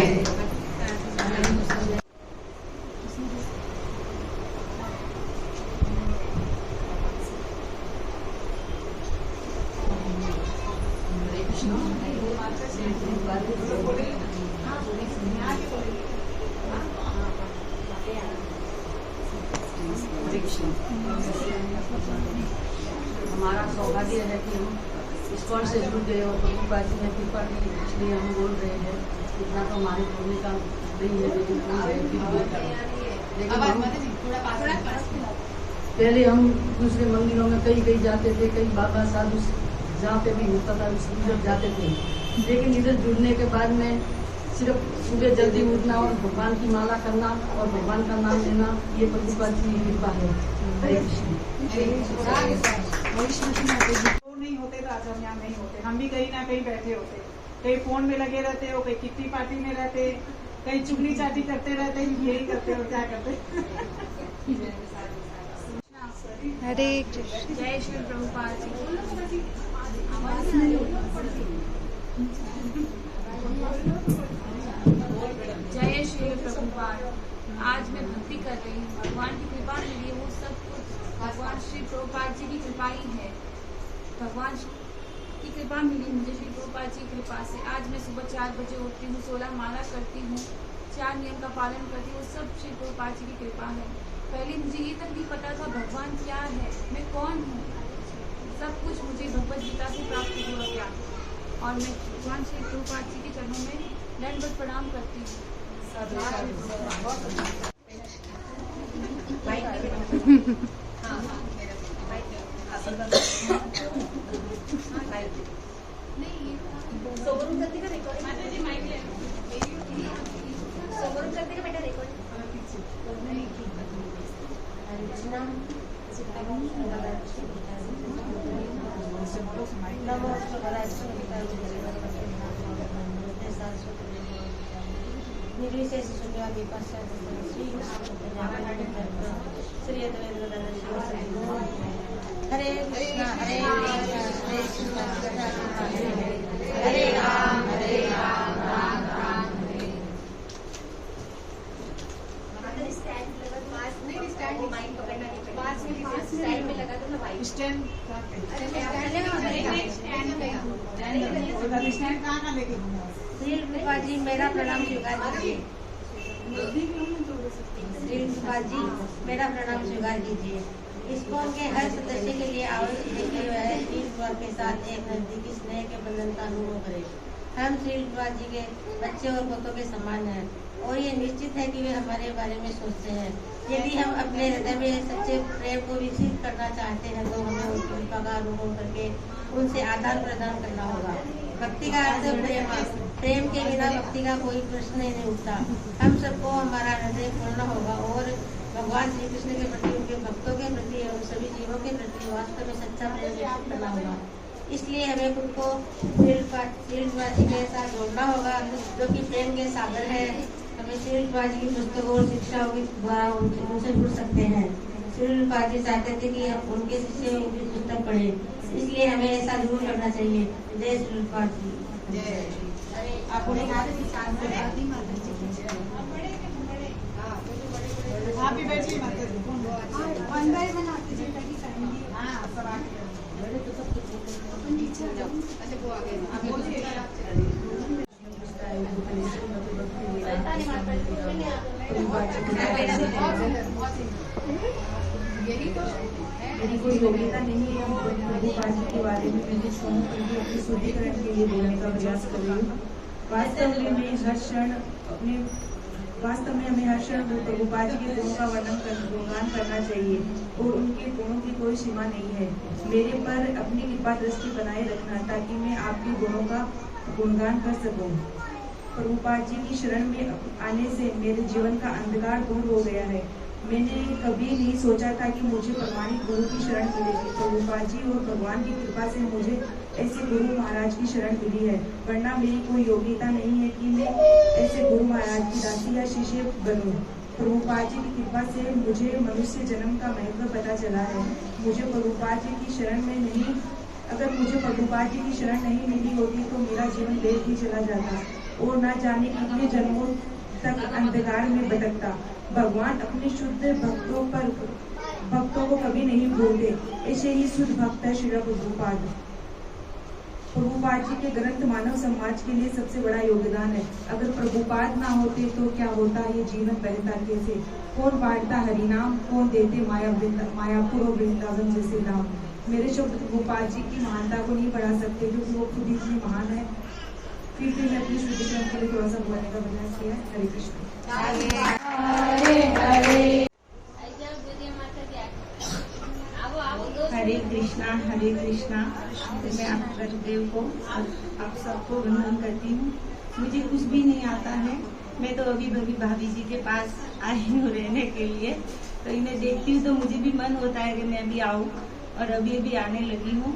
हमारा सौभाग्य है कि हम इस्कॉन से जुड़ गए और प्रभुपाद जी ने कृपा की, इसलिए हम बोल रहे हैं। इतना तो हमारे बोलने का नहीं है, लेकिन पहले हम दूसरे मंदिरों में कई जाते थे, कई बाबा साधु जहाँ पे भी होता था उधर जाते थे, लेकिन इधर जुड़ने के बाद में सिर्फ सुबह जल्दी उठना और भगवान की माला करना और भगवान का नाम लेना, ये प्रभुपाद जी की कृपा है। हरे कृष्ण। नहीं होते तो आज हम यहाँ नहीं होते, हम भी कहीं ना कहीं बैठे होते, कहीं फोन में लगे रहते हो, कहीं किट्टी पार्टी में रहते, कहीं चुगली चाटी करते रहते, यही करते हो, क्या करते। हरे कृष्ण। जय श्री प्रभुपाद जी। जय श्री प्रभुपाद। आज मैं भक्ति कर रही हूँ, भगवान की कृपा मिली, वो सब कुछ भगवान श्री प्रभुपाद जी की कृपा ही है। भगवान की कृपा मिली मुझे श्री प्रभुपाद जी की कृपा से। आज मैं सुबह 4 बजे उठती हूँ, 16 माला करती हूँ, 4 नियम का पालन करती हूँ, सब श्री प्रभुपाद जी की कृपा है। पहले मुझे ये तक नहीं पता था भगवान क्या है, मैं कौन हूँ, सब कुछ मुझे भगवद गीता से प्राप्त हुआ ज्ञान। और मैं भगवान श्री प्रभुपाद जी के चरणों में दंडवत प्रणाम करती हूँ। निर्विशेष शून्यवादी पाश्चात्य श्री हरे कृष्णा हरे राम राम हरे। श्री प्रभुपाद जी मेरा प्रणाम स्वीकार कीजिए। श्री प्रभुपाद जी मेरा प्रणाम स्वीकार कीजिए। इस्कॉन के हर सदस्य के लिए आवश्यक है कि वह श्री प्रभुपाद के साथ एक नजदीकी स्नेह के बंधन का अनुभव करे। हम श्री प्रभुपाद जी के बच्चे और पोतों के समान हैं और ये निश्चित है कि वे हमारे बारे में सोचते हैं। यदि हम अपने हृदय में सच्चे प्रेम को विकसित करना चाहते हैं तो हमें उनकी कृपा का अनुभव करके उनसे आदान प्रदान करना होगा। भक्ति का अर्थ प्रेम है। प्रेम के बिना भक्ति का कोई प्रश्न ही नहीं उठता। हम सबको हमारा हृदय खोलना होगा और भगवान श्री कृष्ण के प्रति, उनके भक्तों के प्रति और सभी जीवों के प्रति वास्तव में सच्चा प्रेम व्यक्त करना होगा। इसलिए हमें खुद को श्री प्रभुपाद जी के साथ जोड़ना होगा, जो कि प्रेम के सागर है। हमें श्री प्रभुपाद जी की पुस्तकों और शिक्षाओं के द्वारा उनसे जुड़ सकते हैं। श्री प्रभुपाद जी चाहते थे कि हम उनके शिष्यों की पुस्तक पढ़ें, इसलिए हमें ऐसा जरूर करना चाहिए। जय श्री प्रभुपाद जी। आप भी बैठिए माता जी, वन बाय वन आते जी ताकि फैमिली सब आके नीचे जाओ। अच्छा वो आगे आप बोलिए। मेरी कोई योग्यता नहीं है प्रभुपाद जी के बारे में मैंने सुना, परंतु अपने शुद्धिकरण के लिए बोलने का प्रयास कर रही हूँ। वास्तव में मैं हर क्षण अपने वास्तव में हमें हर क्षण प्रभुपाद जी के गुणों का गुणगान करना चाहिए और उनके गुणों की कोई सीमा नहीं है। मेरे पर अपनी कृपा दृष्टि बनाए रखना ताकि मैं आपके गुणों का गुणगान कर सकूं। प्रभुपाद जी की शरण में आने से मेरे जीवन का अंधकार दूर हो गया है। मैंने कभी नहीं सोचा था कि मुझे प्रमाणित गुरु की शरण मिलेगी। प्रभुपाद जी और भगवान की कृपा से मुझे ऐसे गुरु महाराज की शरण मिली है, वरना मेरी कोई योग्यता नहीं है कि मैं ऐसे गुरु महाराज की दासी या शिष्य बनूं। प्रभुपाद जी की कृपा से मुझे मनुष्य जन्म का महत्व पता चला है। मुझे प्रभुपाद जी की शरण में नहीं अगर मुझे प्रभुपाद जी की शरण नहीं मिली होती तो मेरा जीवन व्यर्थ ही चला जाता और न जाने कितने जन्मों तक अंधकार में भटकता। भगवान अपने शुद्ध भक्तों को कभी नहीं भूलते। ऐसे ही शुद्ध भक्त है श्री प्रभुपाद। प्रभुपाद जी के ग्रंथ मानव समाज के लिए सबसे बड़ा योगदान है। अगर प्रभुपाद ना होते तो क्या होता, ये जीवन बहता कैसे? कौन बांटता हरिनाम, कौन देते मायापुर और वृंदावन जैसे नाम। मेरे शब्द प्रभुपाद जी की महानता को नहीं बढ़ा सकते क्योंकि वो खुद ही महान है। फिर भी मैं अपनी श्रुति क्रम के लिए थोड़ा सा बोलने का प्रयास किया। हरे कृष्ण। हरे कृष्णा हरे कृष्णा। मैं आप गुरुदेव को आप सबको वंदन करती हूँ। मुझे कुछ भी नहीं आता है। मैं तो अभी भाभी जी के पास आई हूँ रहने के लिए, तो इन्हें देखती हूँ तो मुझे भी मन होता है कि मैं भी आऊँ, और अभी अभी आने लगी हूँ।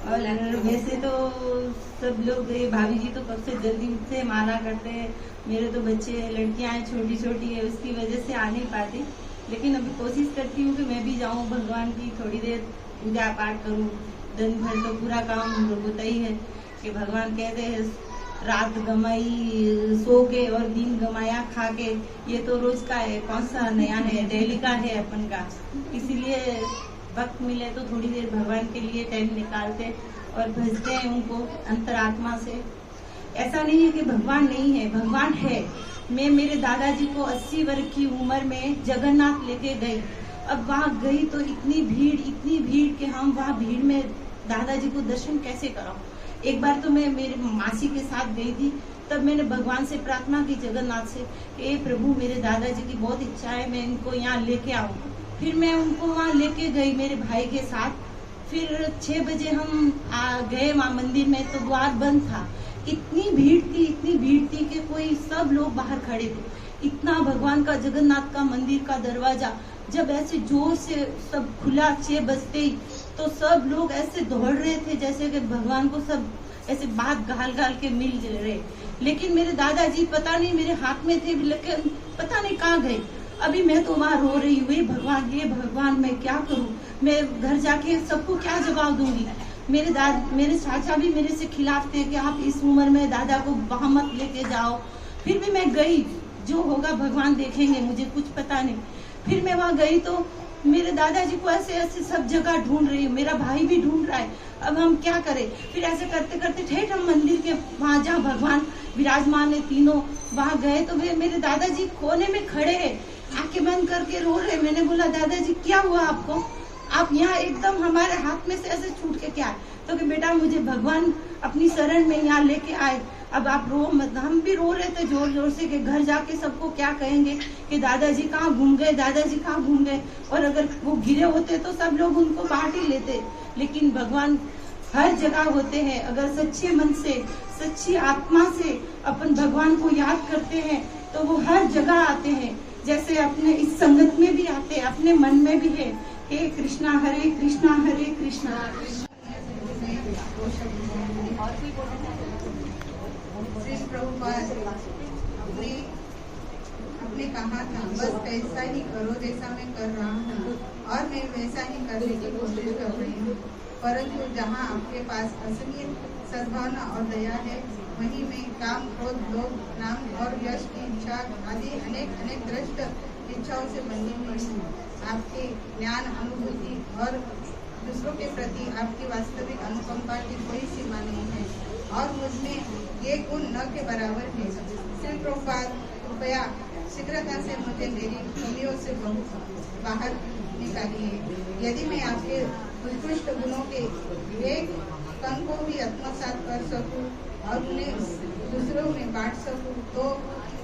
और वैसे तो सब लोग भाभी जी तो कब से जल्दी से माना करते हैं। मेरे तो बच्चे लड़कियां हैं, छोटी छोटी है, उसकी वजह से आ नहीं पाती। लेकिन अभी कोशिश करती हूँ कि मैं भी जाऊँ, भगवान की थोड़ी देर पूजा पाठ करूँ। दिन भर तो पूरा काम होता ही है कि भगवान कहते हैं रात गमाई सो के और दिन गमाया खा के। ये तो रोज का है, कौन सा नया है, डेली का है अपन का। इसीलिए वक्त मिले तो थोड़ी देर भगवान के लिए टाइम निकालते और भजते हैं उनको अंतरात्मा से। ऐसा नहीं है कि भगवान नहीं है, भगवान है। मैं मेरे दादाजी को 80 वर्ष की उम्र में जगन्नाथ लेके गई। अब वहाँ गई तो इतनी भीड़ कि हम वहाँ भीड़ में दादाजी को दर्शन कैसे कराऊं। एक बार तो मैं मेरे मासी के साथ गई थी, तब मैंने भगवान से प्रार्थना की जगन्नाथ से कि प्रभु मेरे दादाजी की बहुत इच्छा है, मैं इनको यहाँ लेके आऊँ। फिर मैं उनको वहाँ लेके गई मेरे भाई के साथ। फिर 6 बजे हम गए वहाँ मंदिर में, तो द्वार बंद था। इतनी भीड़ थी कि कोई सब लोग बाहर खड़े थे। इतना भगवान का जगन्नाथ का मंदिर का दरवाजा जब ऐसे जोर से सब खुला 6 बजते ही, तो सब लोग ऐसे दौड़ रहे थे जैसे कि भगवान को सब ऐसे बात गाल के मिल रहे। लेकिन मेरे दादाजी पता नहीं मेरे हाथ में थे, लेकिन पता नहीं कहाँ गए। अभी मैं तो वहाँ रो रही हुई, भगवान ये भगवान मैं क्या करूँ, मैं घर जाके सबको क्या जवाब दूंगी। मेरे चाचा भी मेरे से खिलाफ थे कि आप इस उम्र में दादा को वहाँ मत लेके जाओ। फिर भी मैं गई, जो होगा भगवान देखेंगे, मुझे कुछ पता नहीं। फिर मैं वहाँ गई तो मेरे दादाजी को ऐसे सब जगह ढूंढ रही हूँ, मेरा भाई भी ढूंढ रहा है। अब हम क्या करें? फिर ऐसे करते करते ठेठ हम मंदिर के वहाँ जहाँ भगवान विराजमान है तीनों, वहाँ गए तो वे मेरे दादाजी कोने में खड़े है, आंखें बंद करके रो रहे। मैंने बोला दादाजी क्या हुआ आपको, आप यहाँ एकदम हमारे हाथ में से ऐसे छूट के क्या? तो कि बेटा मुझे भगवान अपनी शरण में यहाँ लेके आए, अब आप रो मत। हम भी रो रहे थे जोर जोर से कि घर जाके सबको क्या कहेंगे कि दादाजी कहाँ घूम गए, दादाजी कहाँ घूम गए। और अगर वो गिरे होते तो सब लोग उनको बांट ही लेते। लेकिन भगवान हर जगह होते हैं। अगर सच्चे मन से, सच्ची आत्मा से अपन भगवान को याद करते हैं तो वो हर जगह आते हैं। जैसे अपने इस संगत में भी आते हैं, अपने मन में भी है। हे कृष्णा हरे कृष्णा हरे कृष्णा। प्रभुपाद आपने कहा था बस ऐसा ही करो जैसा मैं कर रहा हूँ, और मैं वैसा ही करने की कोशिश कर रही हूँ। परंतु जहाँ आपके पास असलियत सद्भावना और दया है, वहीं में काम, क्रोध, लोभ, नाम और यश की इच्छा आदि अनेक दृष्ट इच्छाओं से बंधी हुई हूँ। आपके ज्ञान, अनुभूति और दूसरों के प्रति आपकी वास्तविक अनुकंपा की कोई सीमा नहीं है, और मुझमें ये गुण न के बराबर है। श्री प्रभुपाद कृपया शीघ्रता से मुझे मेरी कमियों से बाहर निकालिए। यदि मैं आपके उत्कृष्ट गुणों के एक कण को भी आत्मसात कर सकूं और उन्हें दूसरों में बांट सकूं, तो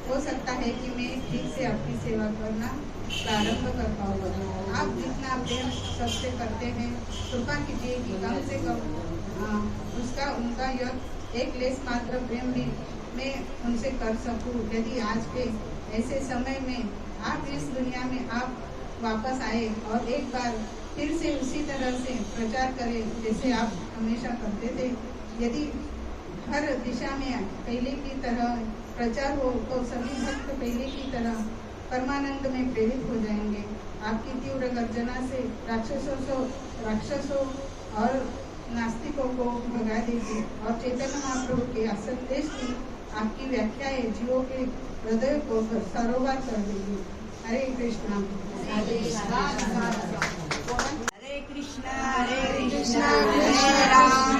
हो सकता है कि मैं ठीक से आपकी सेवा करना प्रारंभ कर पाऊंगा। आप जितना प्रेम सबसे करते हैं, कृपा कीजिए कि कम से कम उनका यह एक लेस मात्र प्रेम भी मैं उनसे कर सकूं। यदि आज के ऐसे समय में आप इस दुनिया में आप वापस आए और एक बार फिर से उसी तरह से प्रचार करें जैसे आप हमेशा करते थे। यदि हर दिशा में पहले की तरह प्रचार हो तो सभी भक्त पहले की तरह परमानंद में प्रेरित हो जाएंगे। आपकी तीव्र गर्जना से राक्षसों और नास्तिकों को भगा देगी और चैतन्य महाप्रभु के संदेश की आपकी व्याख्याएं जीवों के हृदय को सरोवर कर देगी। हरे कृष्णा हरे कृष्णा हरे कृष्णा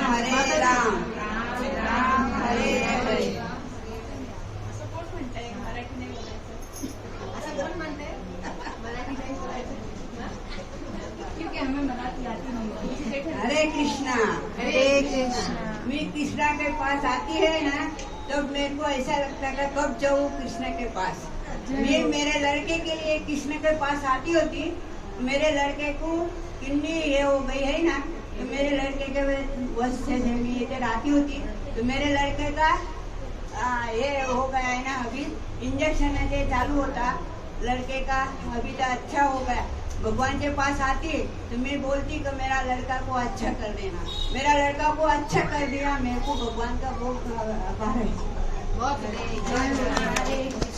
हरे राम हरे हरे। हरे कृष्णा मैं कृष्णा के पास आती है ना तो मेरे को ऐसा लगता है कब जाऊँ कृष्ण के पास। मैं मेरे लड़के के लिए कृष्ण के पास आती होती, मेरे लड़के को किन्नी ये हो गई है ना, तो मेरे लड़के के वश से मैं इधर आती होती तो मेरे लड़के का ये हो गया है ना, अभी इंजेक्शन है चालू होता लड़के का, अभी तो अच्छा हो गया। भगवान के पास आती तो मैं बोलती कि मेरा लड़का को अच्छा कर देना, मेरा लड़का को अच्छा कर दिया, मेरे को भगवान का बहुत आभार है।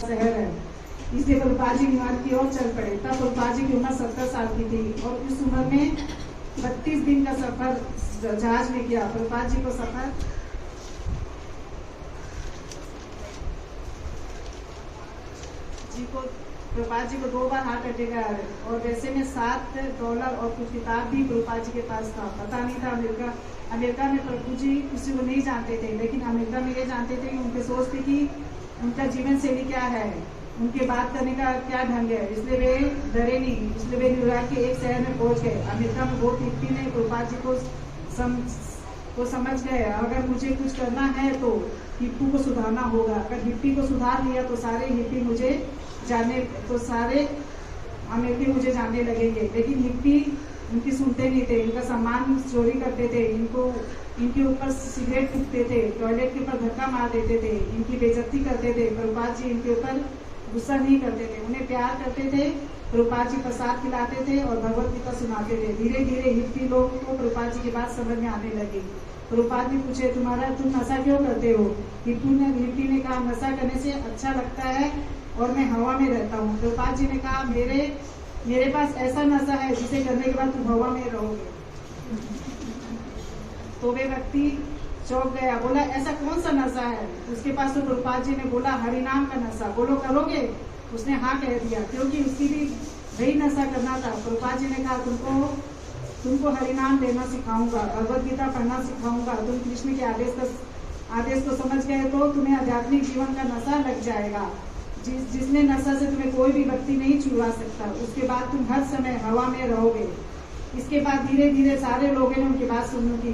शहर है इसलिए प्रभुपाद जी निवार की ओर चल पड़े। तब प्रभुपाद जी की उम्र 70 साल की थी और इस उम्र में 32 दिन का सफर जहाज में किया। प्रभुपाद जी को सफर प्रभुपाद जी को 2 बार हार्ट अटैक आया और वैसे में $7 और कुछ किताब भी प्रभुपाद जी के पास था। पता नहीं था अमेरिका में प्रभु जी किसी को नहीं जानते थे, लेकिन अमेरिका में ये जानते थे कि उनके सोच थी कि उनका जीवन शैली क्या है, उनके बात करने का क्या ढंग है, इसलिए वे डरे नहीं। इसलिए वे न्यूयॉर्क के एक शहर में पहुंच गए। अमेरिका में बहुत हिप्पी ने प्रभुपाद जी को समझ गए अगर मुझे कुछ करना है तो हिप्पी को सुधारना होगा। अगर हिप्पी को सुधार लिया तो सारे हिप्पी मुझे सारे अमेरिकी मुझे जानने लगेंगे। लेकिन हिप्पी उनकी सुनते नहीं थे, इनका सम्मान चोरी करते थे, इनके ऊपर सिगरेट फूकते थे, टॉयलेट के ऊपर धक्का मार देते थे, इनकी बेइज्जती करते थे। प्रभुपाद जी इनके ऊपर गुस्सा नहीं करते थे, उन्हें प्यार करते थे। प्रभुपाद जी प्रसाद खिलाते थे और भगवत गीता सुनाते थे। धीरे धीरे हिप्पी लोग को प्रभुपाद जी की बात समझ में आने लगी। प्रभुपाद जी पूछे तुम नशा क्यों करते हो? हिप्पी ने कहा नशा करने से अच्छा लगता है और मैं हवा में रहता हूँ। प्रभुपाद जी ने कहा मेरे पास ऐसा नशा है जिसे करने के बाद तुम हवा में रहोगे। तो वे व्यक्ति चौंक गया, बोला ऐसा कौन सा नशा है उसके पास? तो प्रभुपाद जी ने बोला हरिनाम का नशा, बोलो करोगे? उसने हाँ कह दिया, क्योंकि उसकी भी वही नशा करना था। प्रभुपाद जी ने कहा तुमको हरिनाम लेना सिखाऊंगा, भगवत गीता पढ़ना सिखाऊंगा। तुम कृष्ण के आदेश को समझ गए तो तुम्हें आध्यात्मिक जीवन का नशा लग जाएगा। जिसने नशा से तुम्हें कोई भी व्यक्ति नहीं छुड़ा सकता। उसके बाद तुम हर समय हवा में रहोगे। इसके बाद धीरे धीरे सारे लोगों ने उनकी बात सुनने की।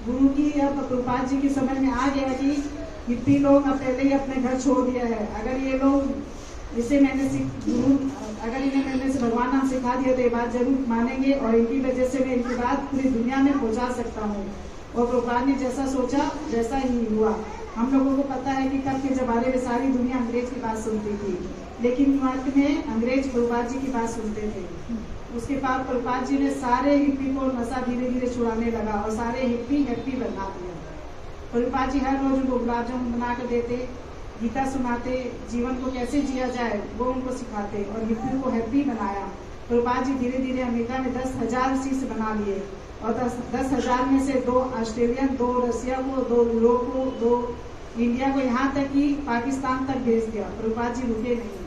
गुरु की अब प्रभुपाद जी की समझ में आ गया कि हिप्पी लोग अब पहले ही अपने घर छोड़ दिया है। अगर ये लोग अगर इन्हें मैंने से भगवान नाम सिखा दिया तो ये बात जरूर मानेंगे और इनकी वजह से मैं इनकी बात पूरी दुनिया में पहुंचा सकता हूँ। और प्रभुपाद ने जैसा सोचा वैसा ही हुआ। हम लोगों को पता है कि तब के जमाने में सारी दुनिया अंग्रेज की बात सुनती थी, लेकिन न्यूयॉर्क में अंग्रेज प्रभुपाद जी की बात सुनते थे। उसके बाद प्रभुपाद जी ने सारे हिप्पी को नशा धीरे धीरे छुड़ाने लगा और सारे हिप्पी हैप्पी बना दिया। प्रभुपाद जी हर रोज उनको गुलाब जामुन बना कर देते, गीता सुनाते, जीवन को कैसे जिया जाए वो उनको सिखाते और हिप्पी को हैप्पी बनाया। प्रभुपाद जी धीरे धीरे अमेरिका में 10,000 शिष्य बना लिए और 10,000 में से 2 ऑस्ट्रेलियन, 2 रसिया को, 2 यूरोप को, 2 इंडिया को, यहाँ तक कि पाकिस्तान तक भेज दिया। प्रभुपाद जी रुके नहीं।